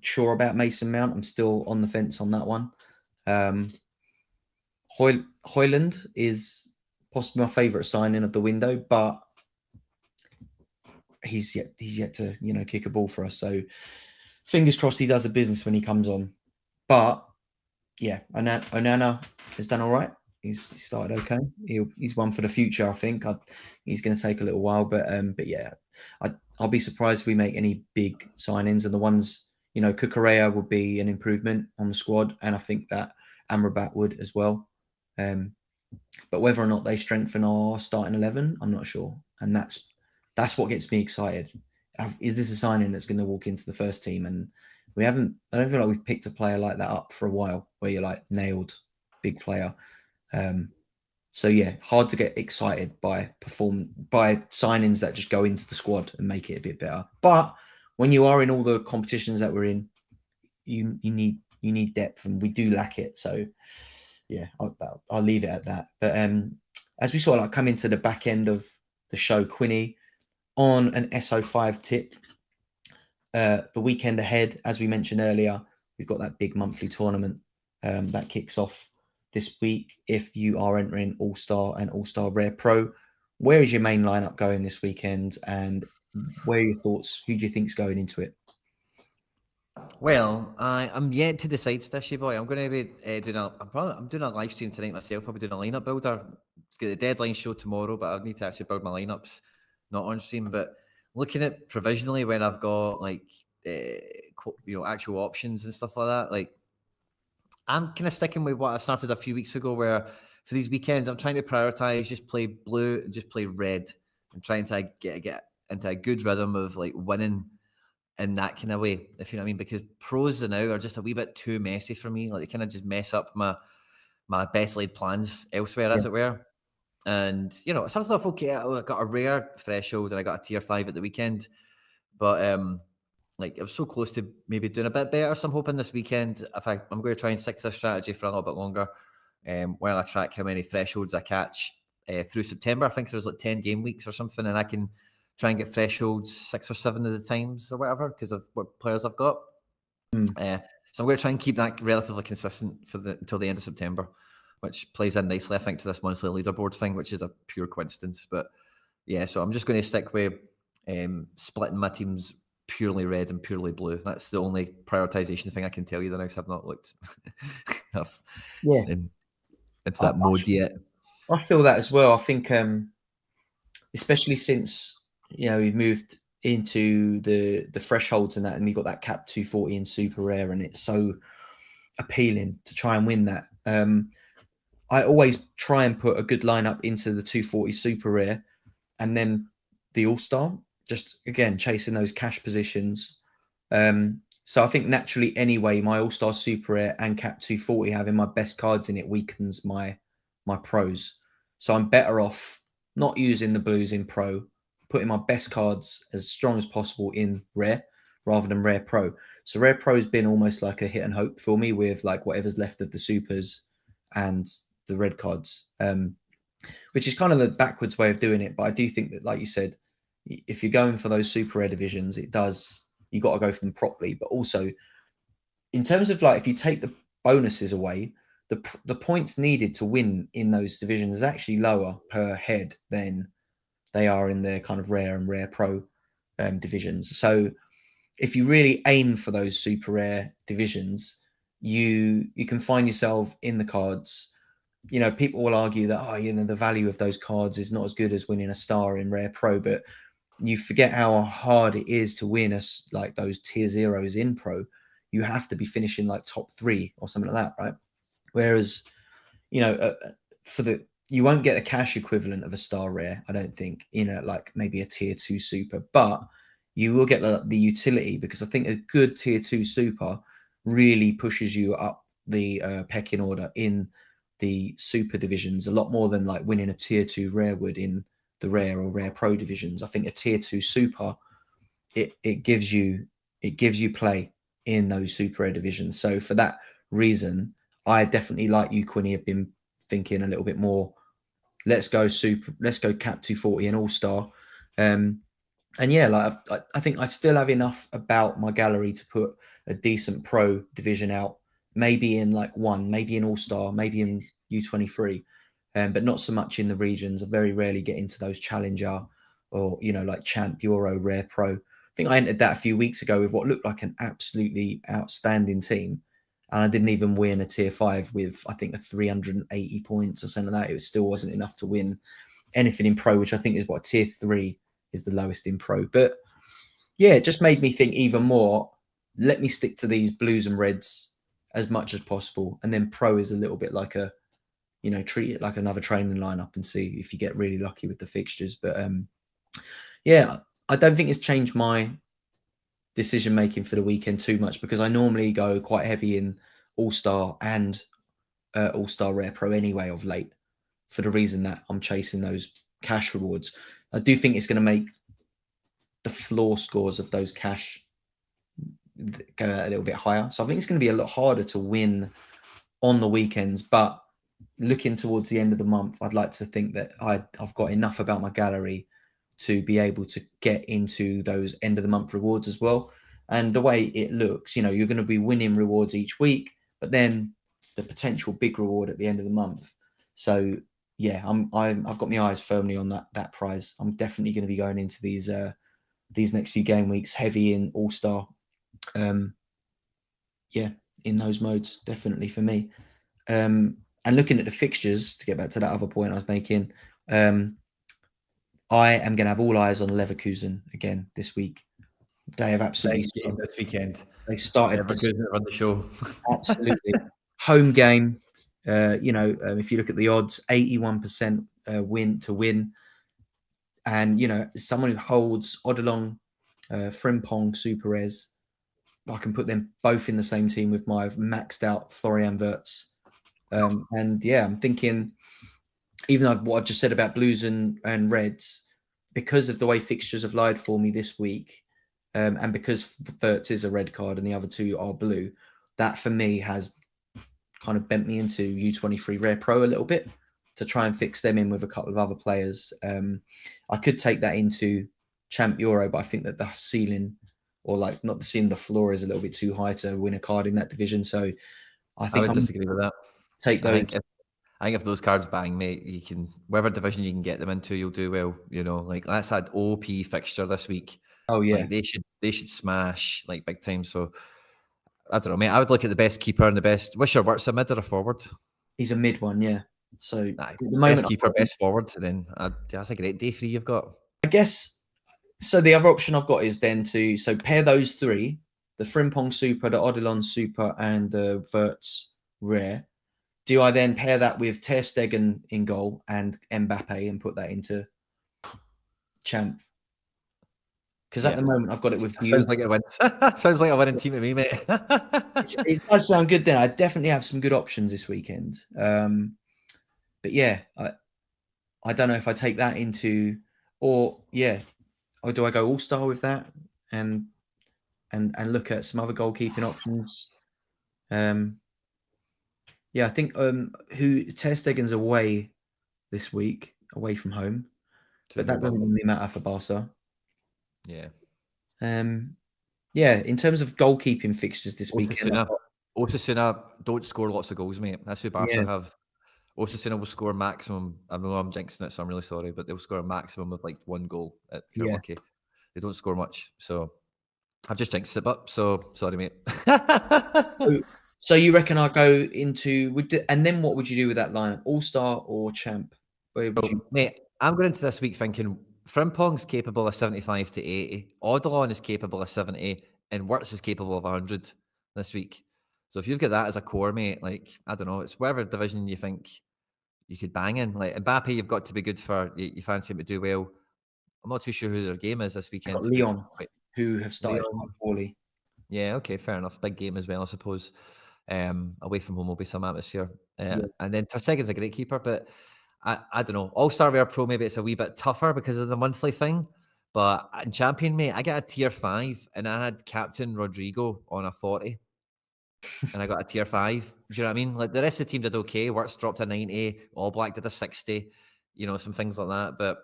sure about Mason Mount. I'm still on the fence on that one. Højlund is possibly my favourite signing of the window, but he's yet to kick a ball for us. So fingers crossed he does the business when he comes on. But yeah, Onana has done all right. He's started okay. He's one for the future, I think. He's going to take a little while, but yeah, I'll be surprised if we make any big signings. And the ones, Cucurella would be an improvement on the squad, and I think that Amrabat would as well. But whether or not they strengthen our starting 11, I'm not sure, and that's what gets me excited. Is this a signing that's going to walk into the first team? And we haven't. I don't feel like we've picked a player like that up for a while, where you're like nailed big player. So yeah, hard to get excited by signings that just go into the squad and make it a bit better. But when you are in all the competitions that we're in, you need depth, and we do lack it. So yeah, I'll leave it at that. But as we sort of like come into the back end of the show, Quinny, on an SO5 tip, the weekend ahead, as we mentioned earlier, we've got that big monthly tournament that kicks off this week. If you are entering All-Star and All-Star Rare Pro, where is your main lineup going this weekend, and where are your thoughts? Who do you think's going into it? Well, I'm yet to decide, Stishy boy. I'm going to be doing I'm doing a live stream tonight myself. I'll be doing a lineup builder get the deadline show tomorrow, but I need to actually build my lineups, not on stream. But looking at provisionally when I've got like actual options and stuff like that, like I'm kind of sticking with what I started a few weeks ago, where for these weekends I'm trying to prioritize just play blue and just play red, and trying to get into a good rhythm of like winning in that kind of way, if you know what I mean. Because pros now are just a wee bit too messy for me. Like they kind of just mess up my best laid plans elsewhere, as it were. And I started off okay. I got a rare threshold and I got a tier 5 at the weekend, but like I was so close to maybe doing a bit better. So I'm hoping this weekend, I'm going to try and stick to this strategy for a little bit longer, while I track how many thresholds I catch through September. I think there's like 10 game weeks or something, and I can try and get thresholds 6 or 7 of the times or whatever because of what players I've got. So I'm going to try and keep that relatively consistent until the end of September, which plays in nicely, I think, to this monthly leaderboard thing, which is a pure coincidence. But yeah, so I'm just going to stick with splitting my teams purely red and purely blue. That's the only prioritization thing I can tell you. The next I've not looked enough into that mode yet. I feel that as well. I think, especially since we've moved into the thresholds and that, and we got that cap 240 in super rare, and it's so appealing to try and win that. I always try and put a good lineup into the 240 super rare, and then the all-star, just again chasing those cash positions. So I think naturally anyway, my all-star super rare and cap 240 having my best cards in it weakens my pros. So I'm better off not using the blues in pro, putting my best cards as strong as possible in rare rather than rare pro. So rare pro has been almost like a hit and hope for me with like whatever's left of the supers and the red cards, which is kind of the backwards way of doing it. But I do think that, like you said, if you're going for those super rare divisions, you got to go for them properly. But also in terms of like, if you take the bonuses away, the points needed to win in those divisions is actually lower per head than they are in the kind of rare and rare pro divisions. So if you really aim for those super rare divisions, you can find yourself in the cards. People will argue that the value of those cards is not as good as winning a star in rare pro, but you forget how hard it is to win like those tier zeros in pro. You have to be finishing like top 3 or something like that, right? Whereas, you won't get a cash equivalent of a star rare, I don't think, like maybe a tier 2 super, but you will get the utility, because I think a good tier 2 super really pushes you up the pecking order in the super divisions a lot more than like winning a tier 2 rare would in the rare or rare pro divisions. I think a tier 2 super, it gives you play in those super rare divisions. So for that reason, I definitely, like you, Quinny, have been thinking a little bit more, let's go cap 240 and all-star. And yeah, like I think I still have enough about my gallery to put a decent pro division out, maybe in like maybe in all-star, maybe in U23, but not so much in the regions. I very rarely get into those challenger or, like champ, Euro, rare pro. I think I entered that a few weeks ago with what looked like an absolutely outstanding team. And I didn't even win a tier 5 with, I think, a 380 points or something like that. It still wasn't enough to win anything in pro, which I think is what tier 3 is the lowest in pro. But yeah, it just made me think even more, let me stick to these blues and reds as much as possible. And then pro is a little bit like treat it like another training lineup and see if you get really lucky with the fixtures. But yeah, I don't think it's changed my decision making for the weekend too much, because I normally go quite heavy in all-star and all-star rare pro anyway of late, for the reason that I'm chasing those cash rewards. I do think it's going to make the floor scores of those cash go a little bit higher. So I think it's going to be a lot harder to win on the weekends. But looking towards the end of the month, I'd like to think that I've got enough about my gallery to be able to get into those end of the month rewards as well. And the way it looks, you're going to be winning rewards each week, but then the potential big reward at the end of the month. So yeah, I've got my eyes firmly on that prize. I'm definitely going to be going into these next few game weeks heavy in all-star. Yeah, in those modes, definitely for me. and looking at the fixtures, to get back to that other point I was making, I am going to have all eyes on Leverkusen again this week. They have absolutely Big game this weekend. They started Leverkusen run the show. absolutely home game. If you look at the odds, 81% win to win, and someone who holds Odilon, Frimpong, Superez, I can put them both in the same team with my maxed out Florian Wirtz. And yeah, I'm thinking, even though what I've just said about Blues and Reds, because of the way fixtures have lied for me this week, and because Wirtz is a red card and the other two are blue, that for me has kind of bent me into U23 Rare Pro a little bit to try and fix them in with a couple of other players. I could take that into Champ Euro, but I think that the ceiling, or like not the ceiling, the floor is a little bit too high to win a card in that division. So I think I would disagree with that. Take those. I think if those cards bang, mate, you can, whatever division you can get them into, you'll do well. Like that's had OP fixture this week. Oh yeah, like they should smash like big time. So I don't know, mate. I would look at the best keeper and the best. What's your Wirtz, a mid or a forward? He's a mid one, yeah. So the best keeper, best forward. Then that's a great day for you. You've got. I guess. So the other option I've got is then to pair those three: the Frimpong Super, the Odilon Super, and the Wirtz Rare. Do I then pair that with Ter Stegen in goal and Mbappe and put that into Champ? Because at the moment I've got it with. Sounds like a win. Sounds like a winning team to me, mate. It does sound good. Then I definitely have some good options this weekend. But yeah, I don't know if I take that into, or do I go all star with that and look at some other goalkeeping options? Yeah, I think Ter Stegen's away this week, away from home, but that doesn't really matter for Barca. Yeah. Yeah, in terms of goalkeeping fixtures this weekend, Osasuna don't score lots of goals, mate. That's who Barca have. Osasuna will score maximum. I know I'm jinxing it, so I'm really sorry, but they'll score a maximum of like 1 goal if you're lucky. They don't score much, so I've just jinxed it. But so sorry, mate. So you reckon I'll go into and then what would you do with that lineup? All star or champ? Mate, I'm going into this week thinking Frimpong's capable of 75 to 80, Odilon is capable of 70, and Wirtz is capable of 100 this week. So if you've got that as a core, mate, like, I don't know, it's whatever division you think you could bang in. Like Mbappe, you've got to be good for, you fancy him to do well. I'm not too sure who their game is this weekend. Lyon, who have started quite poorly. Yeah, okay, fair enough. Big game as well, I suppose. Away from home will be some atmosphere. And then Ter Stegen's a great keeper, but I don't know. All-Star Rare Pro, maybe it's a wee bit tougher because of the monthly thing. But in Champion, mate, I got a tier 5 and I had Captain Rodrigo on a 40. And I got a tier 5. Do you know what I mean? Like the rest of the team did okay. Wirtz dropped a 90. All Black did a 60. Some things like that. But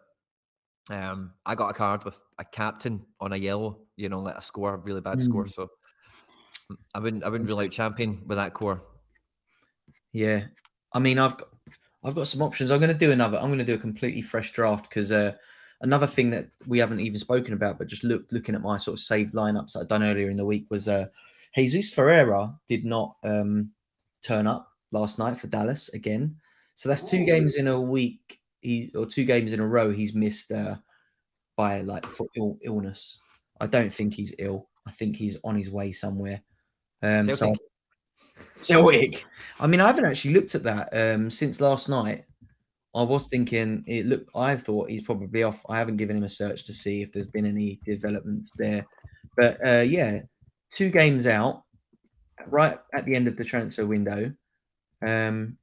I got a card with a captain on a yellow, like a score, a really bad score. So I wouldn't rule out Champion with that core. Yeah. I mean, I've got some options. I'm going to do a completely fresh draft because another thing that we haven't even spoken about, but just looking at my sort of saved lineups that I'd done earlier in the week was Jesus Ferreira did not turn up last night for Dallas again. So that's 2 games in a week, 2 games in a row he's missed by for illness. I don't think he's ill. I think he's on his way somewhere. Celtic. I mean, I haven't actually looked at that since last night. I was thinking I thought he's probably off. I haven't given him a search to see if there's been any developments there. But 2 games out, right at the end of the transfer window. I'm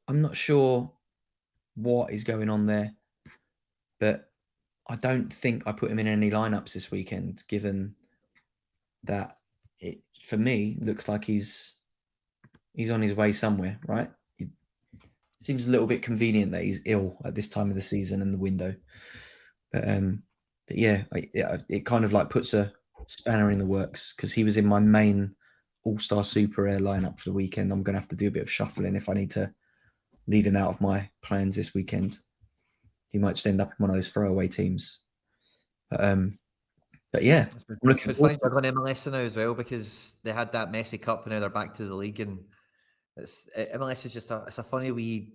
not sure what is going on there, but I don't think I put him in any lineups this weekend, given that it, for me, looks like he's on his way somewhere, right? It seems a little bit convenient that he's ill at this time of the season and the window. But yeah, it kind of like puts a spanner in the works because he was in my main All-Star Super Air lineup for the weekend. I'm going to have to do a bit of shuffling if I need to leave him out of my plans this weekend. He might just end up in one of those throwaway teams. But yeah, I'm looking forward to going MLS now as well because they had that messy cup and now they're back to the league and MLS is just it's a funny wee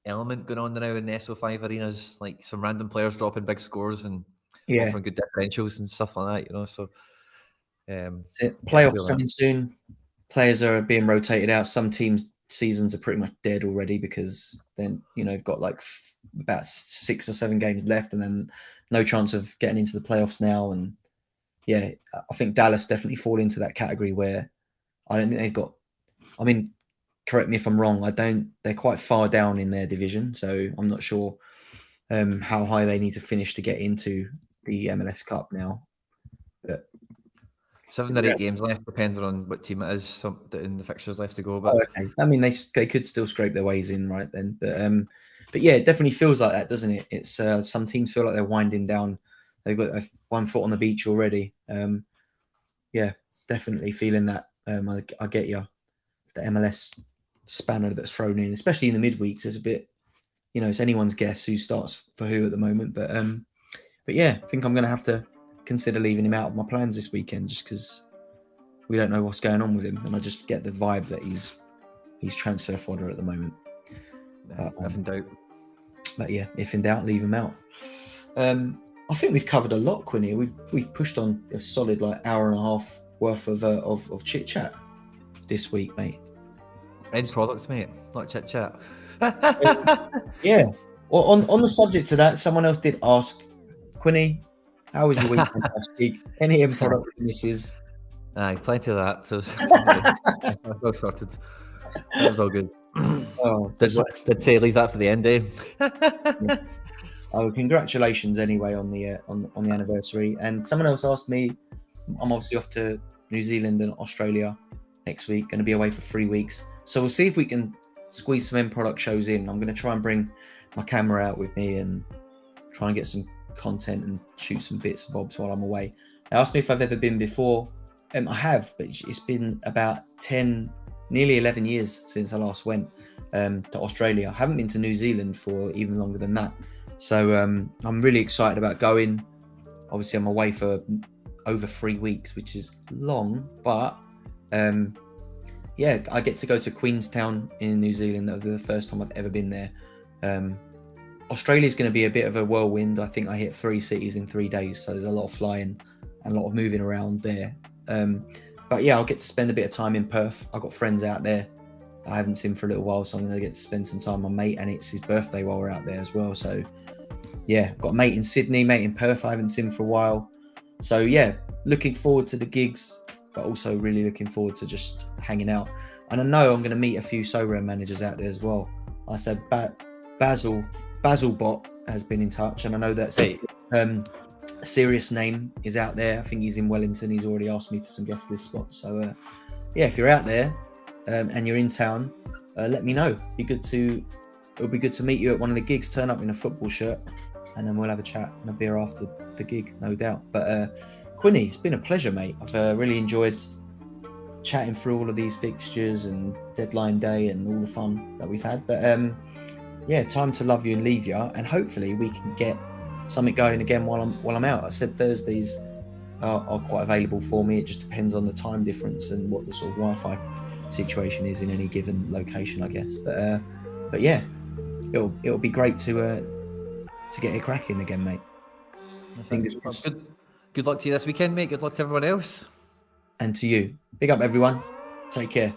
element going on now in the SO5 arenas, like some random players dropping big scores and offering good differentials and stuff like that, you know. So playoffs coming soon. Players are being rotated out. Some teams' seasons are pretty much dead already because then they've got like about 6 or 7 games left, and then no chance of getting into the playoffs now. And yeah, I think Dallas definitely fall into that category where I don't think they've got. I mean, correct me if I'm wrong. They're quite far down in their division, so I'm not sure how high they need to finish to get into the MLS Cup now. But 7 or 8 games left, depending on what team it is. In the fixtures left to go. But okay. I mean, they could still scrape their ways in right then. But yeah, it definitely feels like that, doesn't it? It's some teams feel like they're winding down. They've got one foot on the beach already. Yeah, definitely feeling that. I get you. The MLS spanner that's thrown in, especially in the midweeks, is a bit. It's anyone's guess who starts for who at the moment. But yeah, I think I'm going to have to consider leaving him out of my plans this weekend just because we don't know what's going on with him, and I just get the vibe that he's transfer fodder at the moment. If in doubt. But yeah, if in doubt, leave him out. I think we've covered a lot, Quinny. We've pushed on a solid hour and a half worth of chit chat this week, mate. End product, mate, not chit chat. Yeah. Well, on the subject of that, someone else did ask, Quinny, how was your weekend last week? Any end product misses? Aye, plenty of that. So that's all sorted. That was all good. Oh, did say leave that for the end, eh? Yeah. Oh, congratulations anyway on the anniversary. And someone else asked me, I'm obviously off to New Zealand and Australia next week, going to be away for 3 weeks. So we'll see if we can squeeze some end product shows in. I'm going to try and bring my camera out with me and try and get some content and shoot some bits and bobs while I'm away. They asked me if I've ever been before. I have, but it's been about 10, nearly 11 years since I last went to Australia. I haven't been to New Zealand for even longer than that. So I'm really excited about going. Obviously, I'm away for over 3 weeks, which is long, but yeah, I get to go to Queenstown in New Zealand. That was the first time I've ever been there. Australia's going to be a bit of a whirlwind. I think I hit 3 cities in 3 days, so there's a lot of flying and a lot of moving around there. But yeah, I'll get to spend a bit of time in Perth. I've got friends out there I haven't seen for a little while, so I'm going to get to spend some time with my mate, and it's his birthday while we're out there as well. So yeah, I've got a mate in Sydney, mate in Perth I haven't seen for a while. So yeah, looking forward to the gigs, but also really looking forward to just hanging out. And I know I'm going to meet a few Sorare managers out there as well. I said Basil Bot has been in touch, and I know that a serious name is out there. I think he's in Wellington. He's already asked me for some guest list spots. So yeah, if you're out there and you're in town, let me know. It'll be good to meet you at one of the gigs. Turn up in a football shirt, and then we'll have a chat and a beer after the gig, no doubt. But Quinny, it's been a pleasure, mate. I've really enjoyed chatting through all of these fixtures and deadline day and all the fun that we've had. But yeah, time to love you and leave you, and hopefully we can get something going again while I'm out. I said Thursdays are quite available for me. It just depends on the time difference and what the sort of Wi-Fi situation is in any given location, I guess. But yeah, it'll be great to get it cracking again, mate. Fingers crossed. Good luck to you this weekend, mate. Good luck to everyone else. And to you. Big up, everyone. Take care.